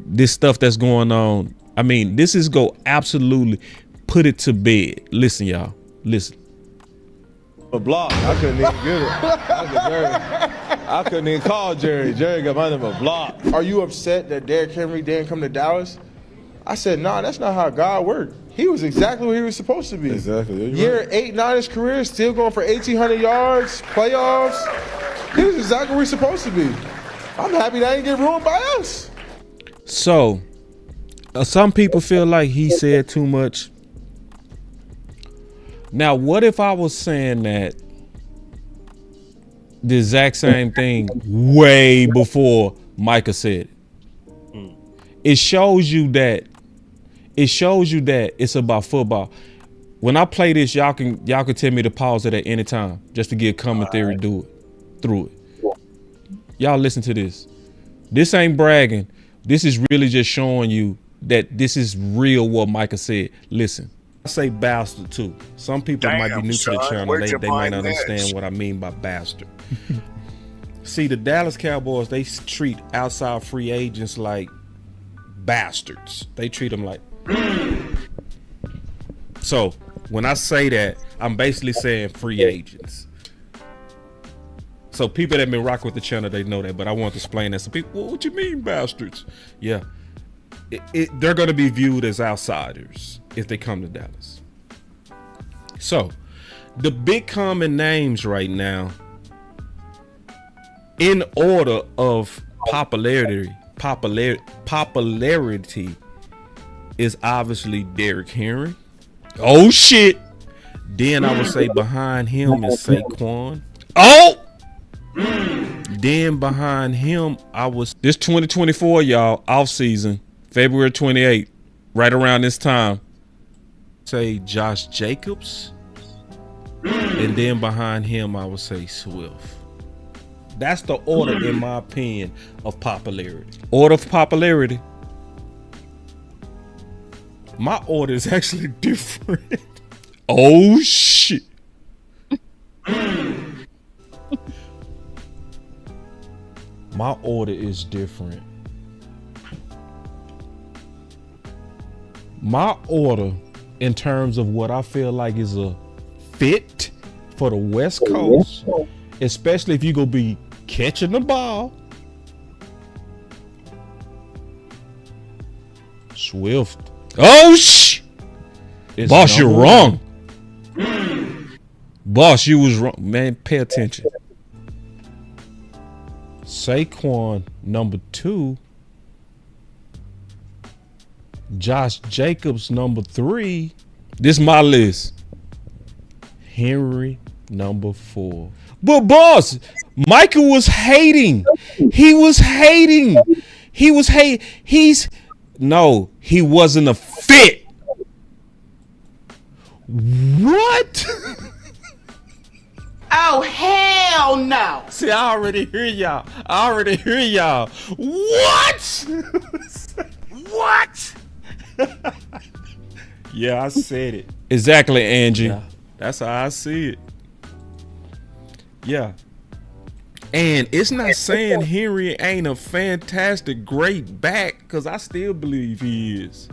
This stuff that's going on. I mean, this is go absolutely put it to bed. Listen, y'all. Listen. A block. I couldn't even get it. I couldn't even call Jerry. Jerry got my number blocked. Are you upset that Derrick Henry didn't come to Dallas? I said, nah, that's not how God worked. He was exactly where he was supposed to be. Exactly. Year 8, 9 his career, still going for 1,800 yards, playoffs. He was exactly where he's supposed to be. I'm happy that didn't get ruined by us. So, some people feel like he said too much. Now, what if I was saying that the exact same thing way before Micah said it? It shows you that it's about football. When I play this, y'all can tell me to pause it at any time just to get commentary through it. Y'all listen to this. This ain't bragging. This is really just showing you that this is real what Micah said. Listen, I say bastard too. Some people might be new to the channel. They might not understand what I mean by bastard. See, the Dallas Cowboys, they treat outside free agents like bastards. They treat them like. So when I say that, I'm basically saying free agents. So people that been rocking with the channel, they know that, but I want to explain that. So people, well, what you mean bastards? Yeah, they're going to be viewed as outsiders if they come to Dallas. So the big common names right now, in order of popularity, is obviously Derrick Henry. Oh shit! Then I would say behind him is Saquon. Oh. Then behind him, this 2024, y'all, off season, February 28th, right around this time, say Josh Jacobs. And then behind him, I would say Swift. That's the order, in my opinion, of popularity. Order of popularity. My order is actually different. Oh shit. My order is different. My order, in terms of what I feel like is a fit for the West Coast, especially if you go be catching the ball, Swift. Oh shh! Boss, you're wrong. Boss, you was wrong. Man, pay attention. Saquon number 2, Josh Jacobs number 3. This is my list. Henry number 4. But boss, Michael was hating. He wasn't a fit. What? Oh, hell no. See, I already hear y'all. What? What? Yeah, I said it. Exactly, Angie. Yeah, that's how I see it. Yeah. And it's not saying Henry ain't a fantastic, great back, because I still believe he is.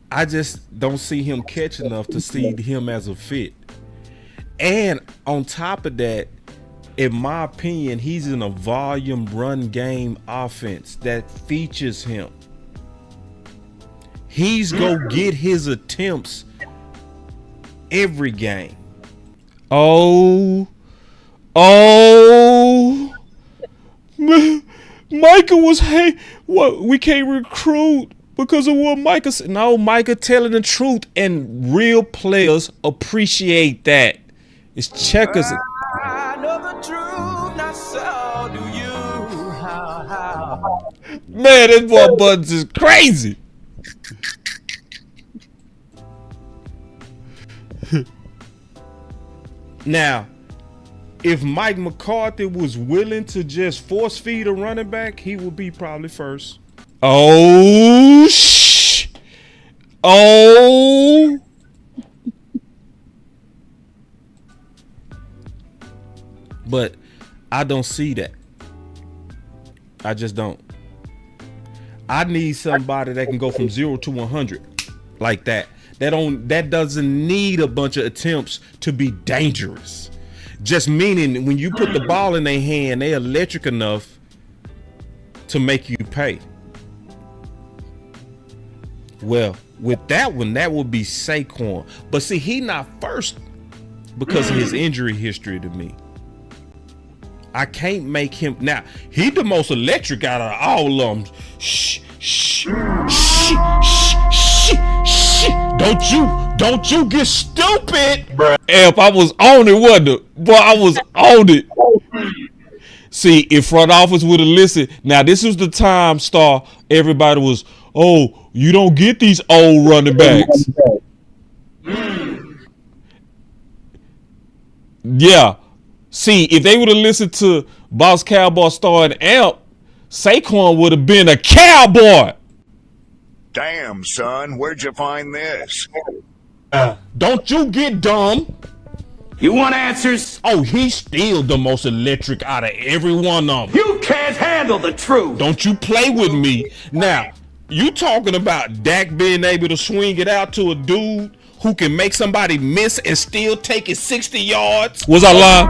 I just don't see him catch enough to see him as a fit. And on top of that, in my opinion, he's in a volume run game offense that features him. He's go get his attempts every game. Oh, Micah was what we can't recruit because of what Micah said. No, Micah telling the truth, and real players appreciate that. It's checkers. I know the truth, not so do you. How? Man, this boy Buttons is crazy. Now, if Mike McCarthy was willing to just force feed a running back, he would be probably first. Oh. But I don't see that. I just don't. I need somebody that can go from 0 to 100 like that. That doesn't need a bunch of attempts to be dangerous. Just meaning when you put the ball in their hand, they're electric enough to make you pay. Well, with that one, that would be Saquon. But see, he not first because of his injury history to me. I can't make him. Now, he the most electric out of all of them. Don't you get stupid. Bruh. If I was on it, wasn't it? Boy, I was on it. See, if front office would have listened. Now, this was the time, Star, everybody was, oh, you don't get these old running backs. Yeah. See, if they would have listened to Boss Cowboy Star and Amp, Saquon would have been a Cowboy. Damn, son, where'd you find this? Don't you get dumb. You want answers? Oh, he's still the most electric out of every one of them. You can't handle the truth. Don't you play with me. Now, you talking about Dak being able to swing it out to a dude who can make somebody miss and still take it 60 yards? Was I lying?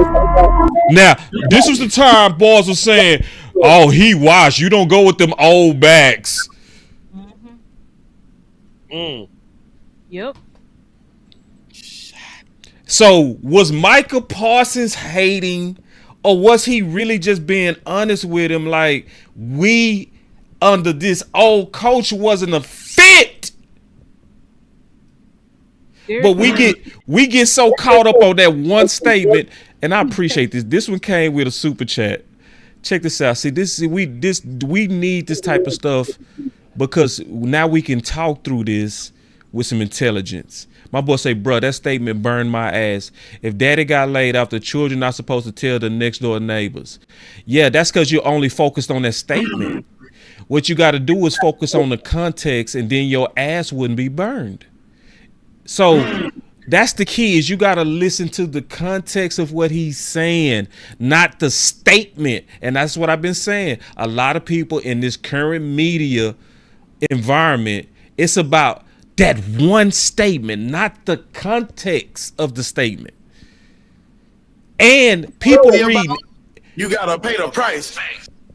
Now, this was the time boys were saying, oh, he washed. You don't go with them old backs. Yep. So was Micah Parsons hating, or was he really just being honest with him? Like, we under this old coach wasn't a fit. But we get so caught up on that one statement, and I appreciate this. This one came with a super chat. Check this out. See, we need this type of stuff because now we can talk through this with some intelligence. My boy say, bro, that statement burned my ass. If daddy got laid off, the children not supposed to tell the next door neighbors. Yeah, that's because you're only focused on that statement. What you got to do is focus on the context, and then your ass wouldn't be burned. So that's the key, is you got to listen to the context of what he's saying, not the statement. And that's what I've been saying. A lot of people in this current media environment, it's about that one statement, not the context of the statement. And people read, you gotta pay the price.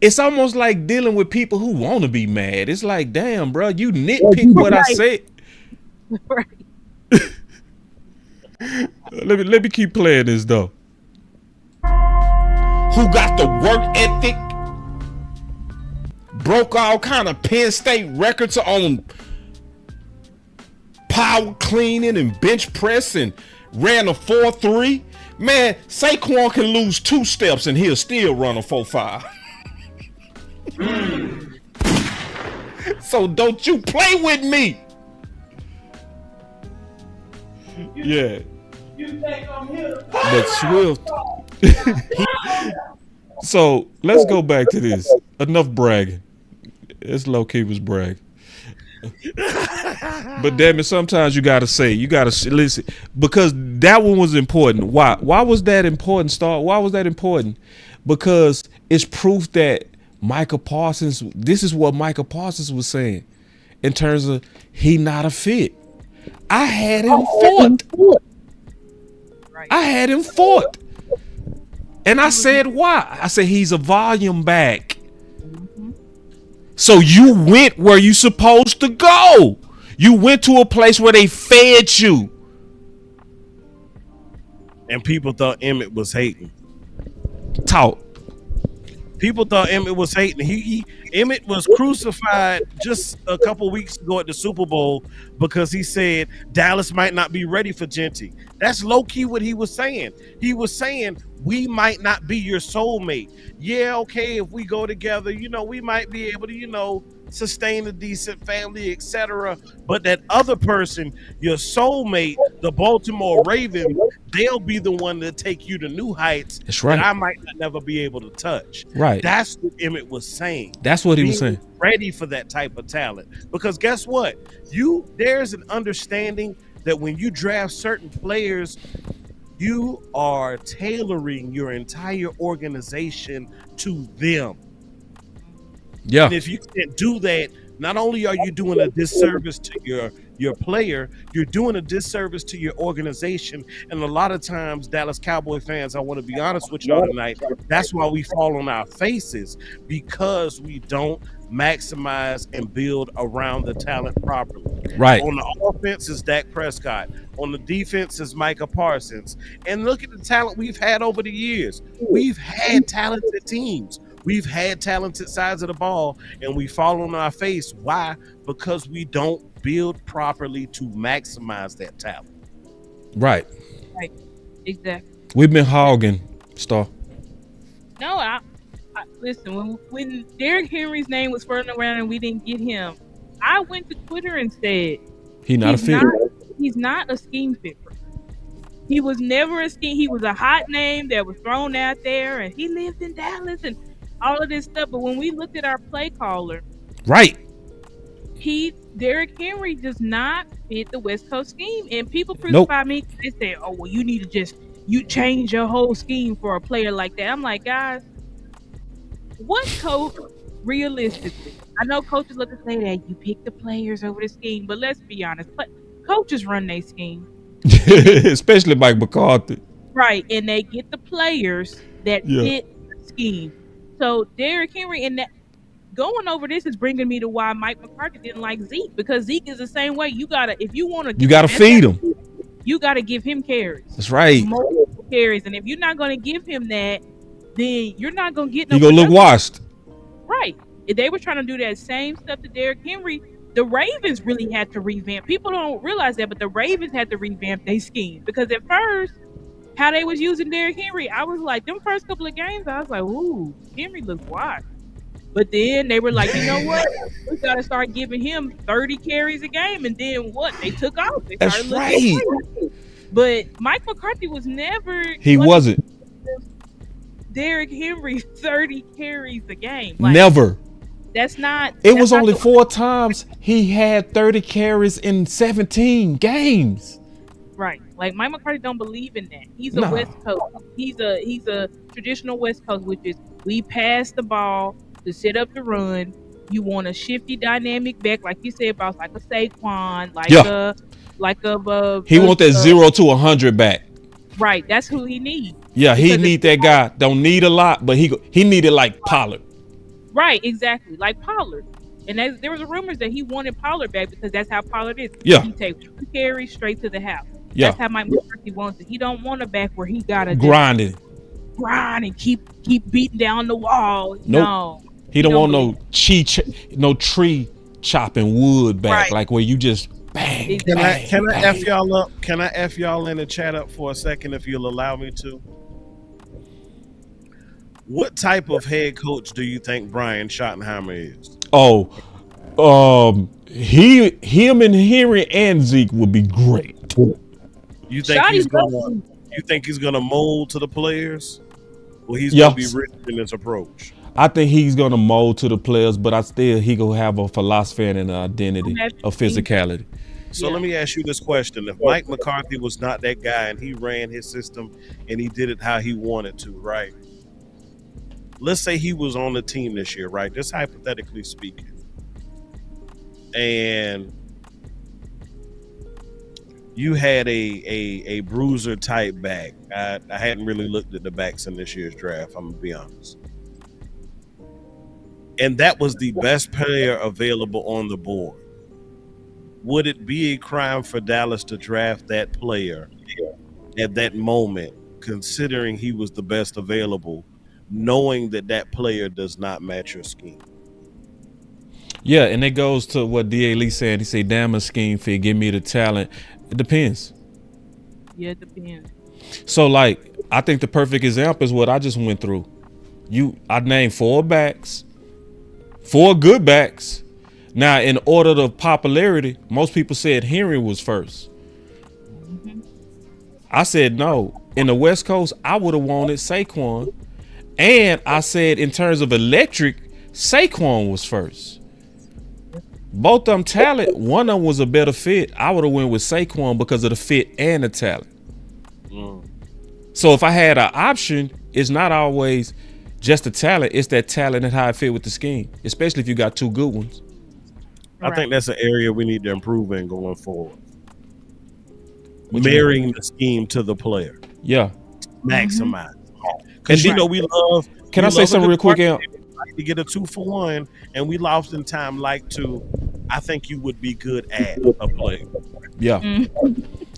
It's almost like dealing with people who want to be mad. It's like, damn, bro, you nitpick what I said. Right. Let me keep playing this though. Who got the work ethic? Broke all kind of Penn State records on power cleaning and bench press and ran a 4.3. Man, Saquon can lose 2 steps and he'll still run a 4.5. So don't you play with me. Yeah. But Swift. So let's go back to this. Enough bragging. It's low key was brag. But damn it, sometimes you gotta say, you gotta listen, because that one was important. Why was that important, Star? Why was that important? Because it's proof that Micah Parsons, this is what Micah Parsons was saying in terms of he not a fit. I had him fourth. I had him fourth. And I said, why? I said, he's a volume back. So you went where you supposed to go. You went to a place where they fed you. And people thought Emmett was hating. Talk. People thought Emmett was hating. Emmett was crucified just a couple weeks ago at the Super Bowl because he said Dallas might not be ready for Genty. That's low-key what he was saying. He was saying, we might not be your soulmate. Yeah, okay, if we go together, we might be able to, sustain a decent family, etc. But that other person, your soulmate, the Baltimore Ravens, they'll be the one to take you to new heights. That's right. That I might not never be able to touch. Right. That's what Emmett was saying. That's what he was saying. Ready for that type of talent. Because guess what? There's an understanding that when you draft certain players, you are tailoring your entire organization to them. Yeah. And if you can't do that, not only are you doing a disservice to your player, you're doing a disservice to your organization. And a lot of times, Dallas Cowboy fans, I want to be honest with y'all tonight, that's why we fall on our faces, because we don't maximize and build around the talent properly. Right. On the offense is Dak Prescott. On the defense is Micah Parsons. And look at the talent we've had over the years. We've had talented teams. We've had talented sides of the ball, and we fall on our face. Why? Because we don't build properly to maximize that talent. Right. Right. Exactly. We've been hogging, Star. No, I listen, when Derrick Henry's name was floating around and we didn't get him, I went to Twitter and said he's not a fit. He's not a scheme fit. He was never a scheme. He was a hot name that was thrown out there, and he lived in Dallas and all of this stuff. But when we looked at our play caller, right, Derrick Henry does not fit the West Coast scheme. And people crucify me. They say, "Oh, well, you need to you change your whole scheme for a player like that." I'm like, guys, what coach realistically? I know coaches love to say that you pick the players over the scheme, but let's be honest, coaches run their scheme, especially Mike McCarthy. Right, and they get the players that fit the scheme. So Derrick Henry, and that going over this is bringing me to why Mike McCarthy didn't like Zeke, because Zeke is the same way. You gotta feed him. You gotta give him carries. That's right. Multiple carries, and if you're not gonna give him that, then you're not gonna get. He gonna look washed. Right. If they were trying to do that same stuff to Derrick Henry, the Ravens really had to revamp. People don't realize that, but the Ravens had to revamp their scheme, because at first, how they was using Derrick Henry, I was like, them first couple of games, I was like, ooh, Henry looks washed. But then they were like, you know what? We got to start giving him 30 carries a game. And then what? They took off. They That's right. But Mike McCarthy was never. He wasn't. Derrick Henry 30 carries a game. Never. That's not. It was only 4 times he had 30 carries in 17 games. Right. Like Mike McCarthy don't believe in that. He's a West Coast. He's a traditional West Coast, which is we pass the ball to set up the run. You want a shifty dynamic back, like you said, about like a Saquon, he want that 0 to 100 back. Right. That's who he needs. Yeah, he need that guy. Don't need a lot, but he needed like Pollard. Right, exactly, like Pollard. And there was rumors that he wanted Pollard back because that's how Pollard is. Yeah. He takes 2 carries straight to the house. Yeah. That's how Mike McCarthy wants it. He don't want a back where he gotta grind and keep beating down the wall. Nope. No. He don't want no tree chopping wood back, right. Like where you just bang. Can I F y'all up? Can I F y'all in the chat up for a second if you'll allow me to? What type of head coach do you think Brian Schottenheimer is? Him and Henry and Zeke would be great. You think he's gonna mold to the players? Or he's gonna be rich in his approach? I think he's gonna mold to the players, but he gonna have a philosophy and an identity of physicality. So let me ask you this question. If Mike McCarthy was not that guy and he ran his system and he did it how he wanted to, right? Let's say he was on the team this year, right? Just hypothetically speaking. And you had a bruiser type back. I hadn't really looked at the backs in this year's draft, I'm gonna be honest. And that was the best player available on the board. Would it be a crime for Dallas to draft that player at that moment, considering he was the best available, knowing that that player does not match your scheme? Yeah, and it goes to what D.A. Lee said. He said, damn a scheme fit, give me the talent. It depends. Yeah, it depends. So, like, I think the perfect example is what I just went through. I named 4 backs, 4 good backs. Now, in order of popularity, most people said Henry was first. I said no. In the West Coast, I would have wanted Saquon. And I said in terms of electric, Saquon was first. Both of them talent, one of them was a better fit. I would have went with Saquon because of the fit and the talent. So if I had an option, it's not always just the talent. It's that talent and how it fit with the scheme, especially if you got 2 good ones. I think that's an area we need to improve in going forward. Marrying the scheme to the player. Yeah. Maximize. Because we love. Can I say something real quick, Al? To get a 2-for-1, and we oftentimes like to. I think you would be good at a play. Yeah,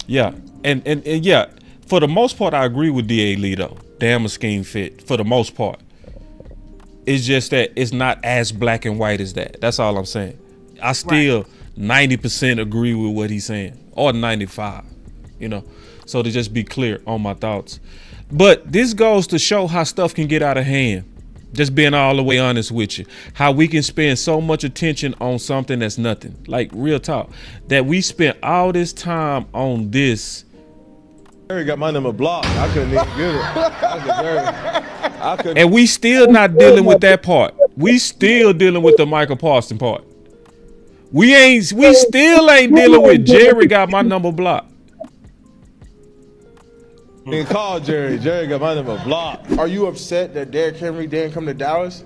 yeah, and yeah. For the most part, I agree with D.A. Lee though. Damn a scheme fit for the most part. It's just that it's not as black and white as that. That's all I'm saying. I still 90% agree with what he's saying, or 95. You know, so to just be clear on my thoughts. But this goes to show how stuff can get out of hand. Just being all the way honest with you. How we can spend so much attention on something that's nothing. Like, real talk. That we spent all this time on this. Jerry got my number blocked. I couldn't even get it. I couldn't. And we still not dealing with that part. We still dealing with the Michael Parsons part. We still ain't dealing with Jerry got my number blocked. And call Jerry. Jerry got my number blocked. Are you upset that Derrick Henry didn't come to Dallas?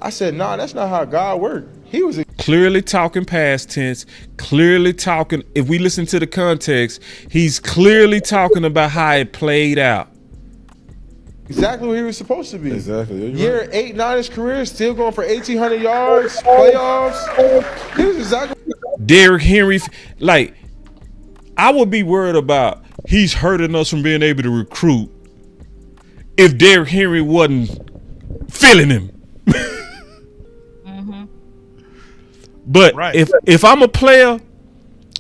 I said, nah, that's not how God worked. He was clearly talking past tense, clearly talking. If we listen to the context, he's clearly talking about how it played out. Exactly what he was supposed to be. Exactly. Year 8, 9 his career, still going for 1,800 yards, playoffs. He was exactly. Derrick Henry, like, I would be worried about he's hurting us from being able to recruit if Derrick Henry wasn't feeling him. But if I'm a player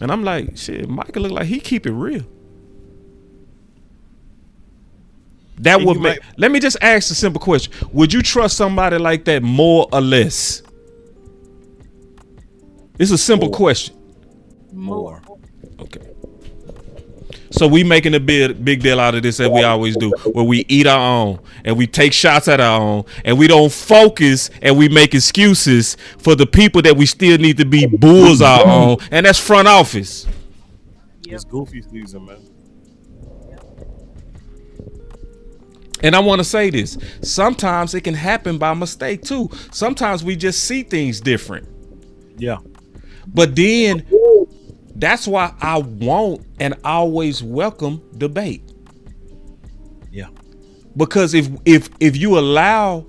and I'm like, shit, Michael look like he keep it real. That would make. Let me just ask a simple question: would you trust somebody like that more or less? It's a simple question. More. Okay. So we making a big deal out of this, as we always do, where we eat our own and we take shots at our own and we don't focus and we make excuses for the people that we still need to be bulls our own, and that's front office. It's goofy season, man. And I want to say this. Sometimes it can happen by mistake too. Sometimes we just see things different. Yeah. But then that's why I want and always welcome debate. Yeah. Because if you allow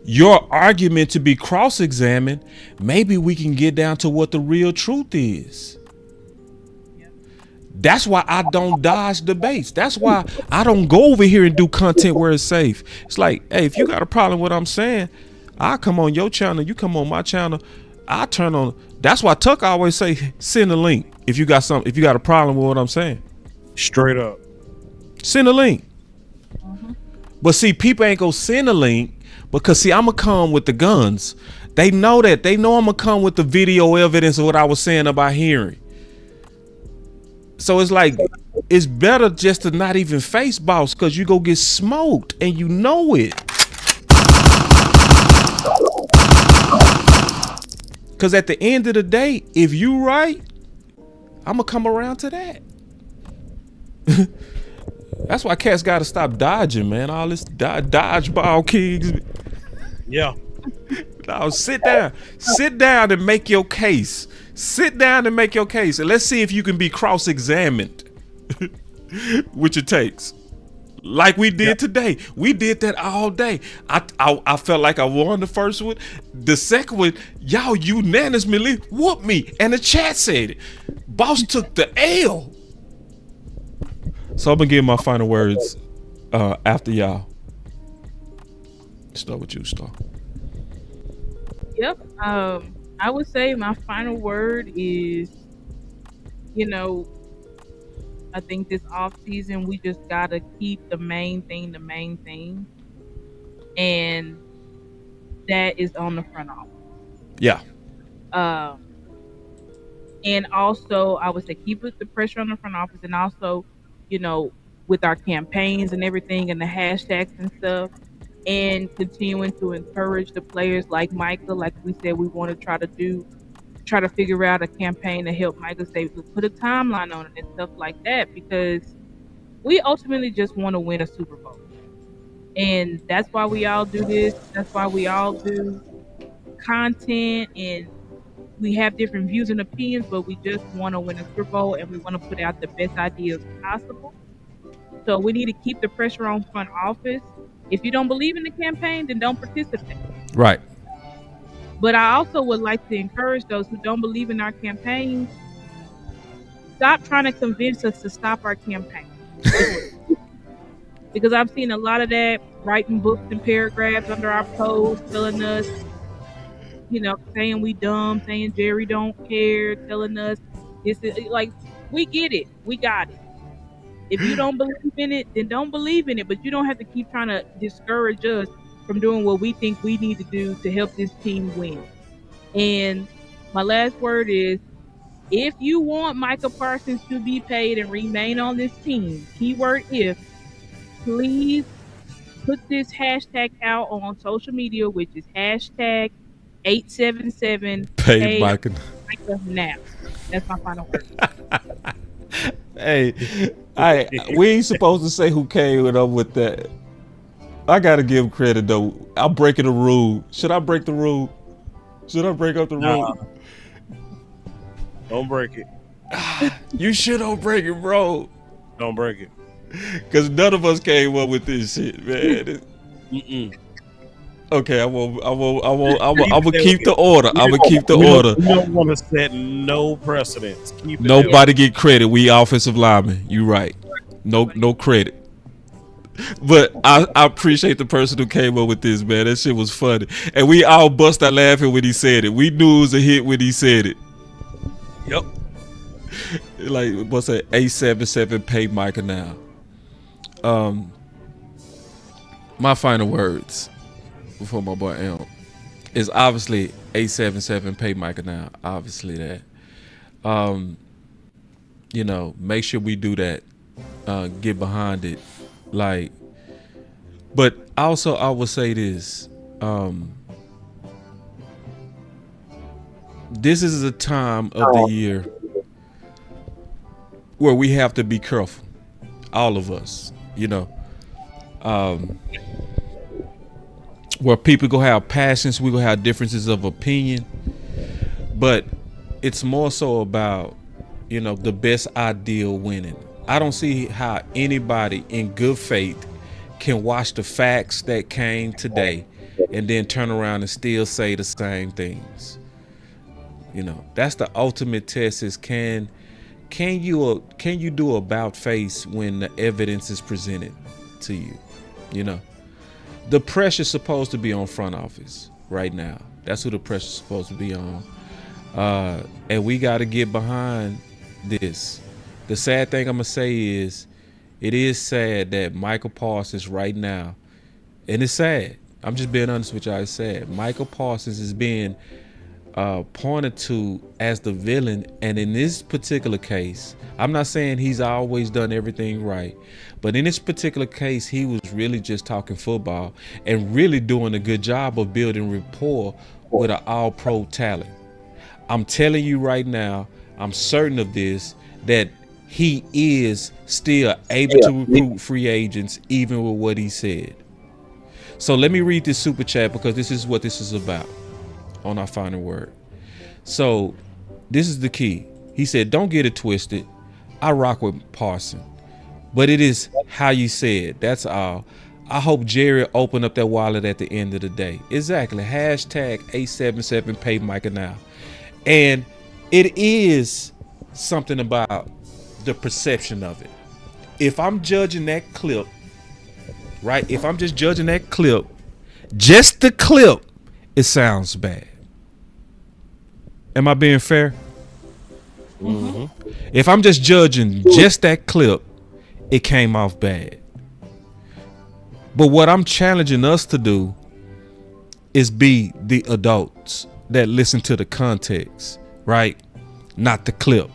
your argument to be cross-examined, maybe we can get down to what the real truth is. That's why I don't dodge debates. That's why I don't go over here and do content where it's safe. It's like, hey, if you got a problem with what I'm saying, I'll come on your channel, you come on my channel, I turn on. That's why Tuck always say, send a link if you got a problem with what I'm saying. Straight up. Send a link. But see, people ain't gonna send a link because see, I'm gonna come with the guns. They know that. They know I'm gonna come with the video evidence of what I was saying about Henry. So it's like, it's better just to not even face Boss, because you go get smoked and you know it. Because at the end of the day, if you right, I'm going to come around to that. That's why cats got to stop dodging, man. All this dodgeball kings. Yeah. No, sit down. Sit down and make your case. Sit down and make your case. And let's see if you can be cross-examined. with your takes. Like we did today. We did that all day. I felt like I won the first one. The second one, y'all unanimously whooped me. And the chat said it. Boss took the L. So I'm going to give my final words after y'all. Start with you, Star. Yep. I would say my final word is, I think this off season we just gotta keep the main thing, and that is on the front office. Yeah. And also I would say keep the pressure on the front office, and also, with our campaigns and everything and the hashtags and stuff, and continuing to encourage the players like Micah, like we said, we want to try to figure out a campaign to help Micah say, put a timeline on it and stuff like that, because we ultimately just want to win a Super Bowl. And that's why we all do this. That's why we all do content, and we have different views and opinions, but we just want to win a Super Bowl, and we want to put out the best ideas possible. So we need to keep the pressure on front office. If you don't believe in the campaign, then don't participate. Right. But I also would like to encourage those who don't believe in our campaign, stop trying to convince us to stop our campaign. Because I've seen a lot of that, writing books and paragraphs under our posts, telling us, saying we dumb, saying Jerry don't care, telling us this is like, we get it. We got it. If you don't believe in it, then don't believe in it. But you don't have to keep trying to discourage us from doing what we think we need to do to help this team win. And my last word is, if you want Micah Parsons to be paid and remain on this team, keyword if, please put this hashtag out on social media, which is hashtag 877 Pay Micah now. That's my final word. Hey, we ain't supposed to say who came up with that. I gotta give credit though. I'm breaking the rule. Should I break the rule? Should I break up the rule? Don't break it. You should don't break it, bro. Don't break it. Cause none of us came up with this shit, man. Okay, I'm gonna keep the order. I'm gonna keep the order. We don't want to set no precedents. Nobody get credit. We offensive linemen. You right. No credit. But I appreciate the person who came up with this, man. That shit was funny. And we all bust out laughing when he said it. We knew it was a hit when he said it. Yep. Like, what's that? 877 pay Micah now. My final words before my boy Elm is obviously 877 pay Micah now. Obviously that. Make sure we do that. Get behind it. Like, but also I would say this. This is a time of the year where we have to be careful. All of us, where people gonna have passions, we gonna have differences of opinion, but it's more so about, the best ideal winning. I don't see how anybody in good faith can watch the facts that came today and then turn around and still say the same things. That's the ultimate test, is can you do about face when the evidence is presented to you? The pressure's supposed to be on front office right now. That's who the pressure's supposed to be on. And we got to get behind this. The sad thing I'm going to say is, it is sad that Michael Parsons right now, and it's sad, I'm just being honest with y'all, it's sad. Michael Parsons is being pointed to as the villain, and in this particular case, I'm not saying he's always done everything right, but in this particular case, he was really just talking football and really doing a good job of building rapport with an all-pro talent. I'm telling you right now, I'm certain of this, that he is still able to recruit free agents even with what he said. So let me read this super chat, because this is what this is about on our final word. So this is the key. He said, don't get it twisted. I rock with Parson, but it is how you say it. That's all. I hope Jerry open up that wallet at the end of the day. Exactly. Hashtag 877 pay Micah now. And it is something about the perception of it. If I'm judging that clip, right? If I'm just judging that clip, just the clip, it sounds bad. Am I being fair? Mm-hmm. If I'm just judging just that clip, it came off bad. But what I'm challenging us to do is be the adults that listen to the context, right? Not the clip.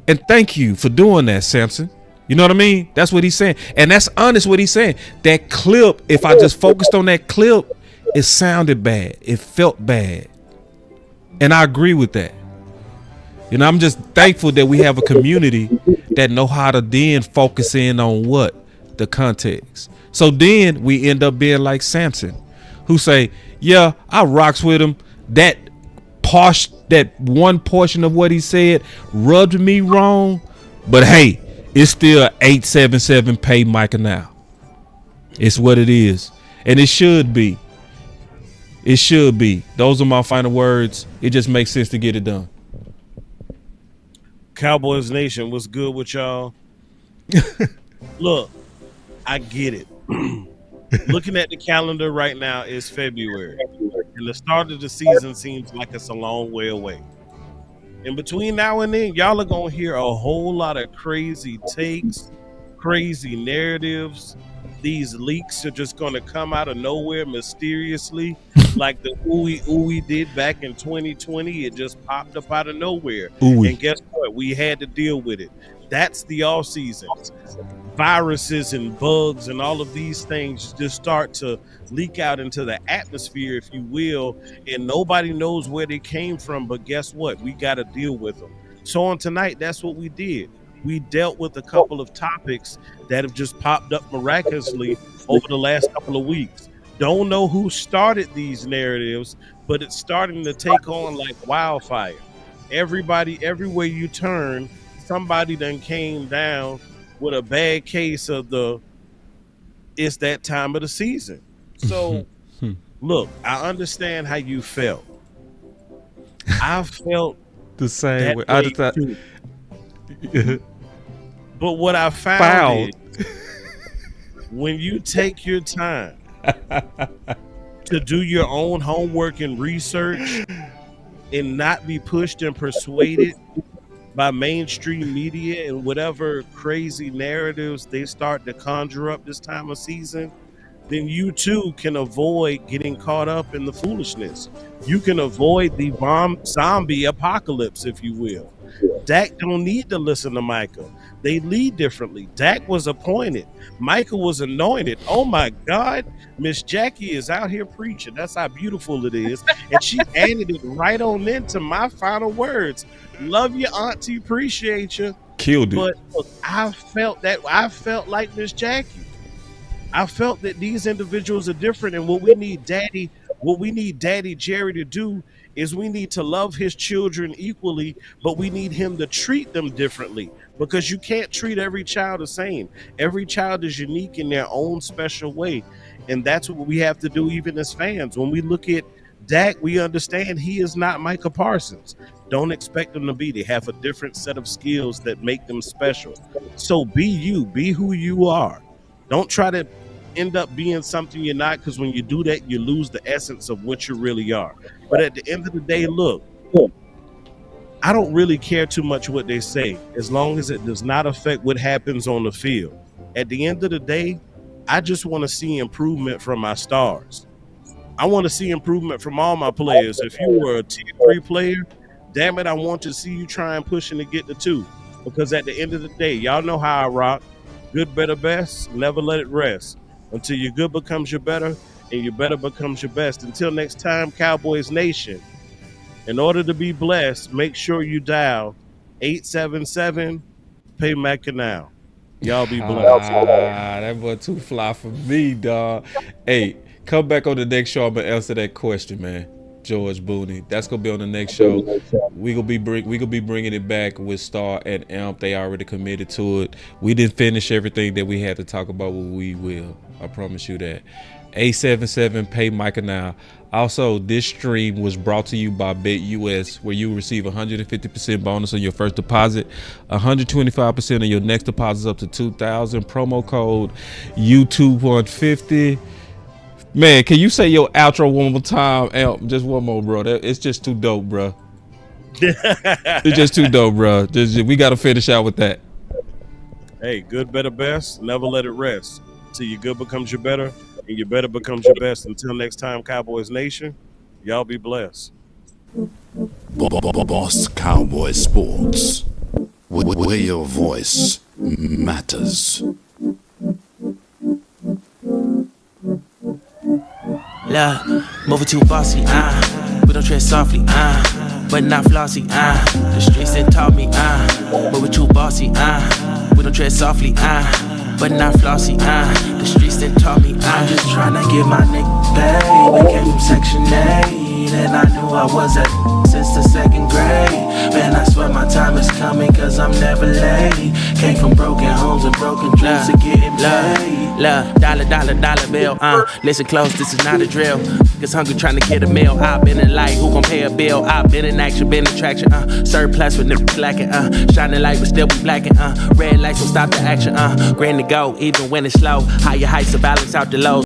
And thank you for doing that, Samson. You know what I mean? That's what he's saying. And that's honest what he's saying. That clip, if I just focused on that clip, it sounded bad. It felt bad. And I agree with that. You know, I'm just thankful that we have a community that know how to then focus in on what? The context. So then we end up being like Samson, who say, yeah, I rocks with him. That one portion of what he said rubbed me wrong. But hey, it's still 877 pay Micah now. It's what it is. And it should be. It should be. Those are my final words. It just makes sense to get it done. Cowboys Nation, what's good with y'all? Look, I get it. Looking at the calendar right now, it's February. And the start of the season seems like it's a long way away. In between now and then, y'all are going to hear a whole lot of crazy takes, crazy narratives. These leaks are just going to come out of nowhere mysteriously, like the ooey did back in 2020. It just popped up out of nowhere. Ooey. And guess what? We had to deal with it. That's the off season. Viruses and bugs and all of these things just start to leak out into the atmosphere, if you will, and nobody knows where they came from. But guess what? We got to deal with them. So on tonight, that's what we did. We dealt with a couple of topics that have just popped up miraculously over the last couple of weeks. Don't know who started these narratives, but it's starting to take on like wildfire. Everybody, everywhere you turn, somebody done came down with a bad case of it's that time of the season. So look, I understand how you felt. I felt the same way. I just thought. But what I found is when you take your time to do your own homework and research and not be pushed and persuaded by mainstream media and whatever crazy narratives they start to conjure up this time of season, then you too can avoid getting caught up in the foolishness. You can avoid the zombie apocalypse, if you will. Dak don't need to listen to Micah. They lead differently. Dak was appointed. Micah was anointed. Oh my God, Miss Jackie is out here preaching. That's how beautiful it is. And she added it right on into my final words. Love you, auntie. Appreciate you. Killed it. But look, I felt like Miss Jackie. I felt that these individuals are different, and what we need Daddy Jerry to do is we need to love his children equally, but we need him to treat them differently, because you can't treat every child the same. Every child is unique in their own special way, and that's what we have to do even as fans. When we look at Dak, we understand he is not Micah Parsons. Don't expect them to be. They have a different set of skills that make them special. So be you. Be who you are. Don't try to end up being something you're not, because when you do that, you lose the essence of what you really are. But at the end of the day, look, I don't really care too much what they say, as long as it does not affect what happens on the field. At the end of the day, I just want to see improvement from my stars. I want to see improvement from all my players. If you were a tier 3 player, damn it, I want to see you try and pushing to get to 2. Because at the end of the day, y'all know how I rock. Good, better, best. Never let it rest until your good becomes your better and your better becomes your best. Until next time, Cowboys Nation, in order to be blessed, make sure you dial 877 pay Mecca now. Y'all be blessed. That boy too fly for me, dog. Hey, come back on the next show. I'm gonna answer that question, man. George Booney. That's gonna be on the next show. We gonna be bringing it back with Star and Amp. They already committed to it. We didn't finish everything that we had to talk about, but we will. I promise you that. 877 pay Micah now. Also, this stream was brought to you by BetUS, where you receive 150% bonus on your first deposit, 125% on your next deposits up to $2,000. Promo code YouTube150. Man, can you say your outro one more time? Just one more, bro. It's just too dope, bro. It's just too dope, bro. We got to finish out with that. Hey, good, better, best. Never let it rest. Till your good becomes your better, and your better becomes your best. Until next time, Cowboys Nation, y'all be blessed. Boss Cowboy Sports, where your voice matters. Love, moving too bossy, we don't tread softly, but not flossy, the streets that taught me, moving too bossy, we don't tread softly, but not flossy, the streets that taught me, I'm just trying to get my nigga paid. We came from Section 8, and I knew I was at since the 2nd grade. Man, I swear my time is coming, cause I'm never late. Came from broken homes and broken dreams to getting paid. Love, dollar bill, listen close, this is not a drill. Cause hungry trying to get a meal. I've been in light, who gon' pay a bill? I've been in action, been in traction, surplus with niggas lacking, shining light but still be blacking, red lights will stop the action, grand to go, even when it's slow. Higher heights to balance out the lows.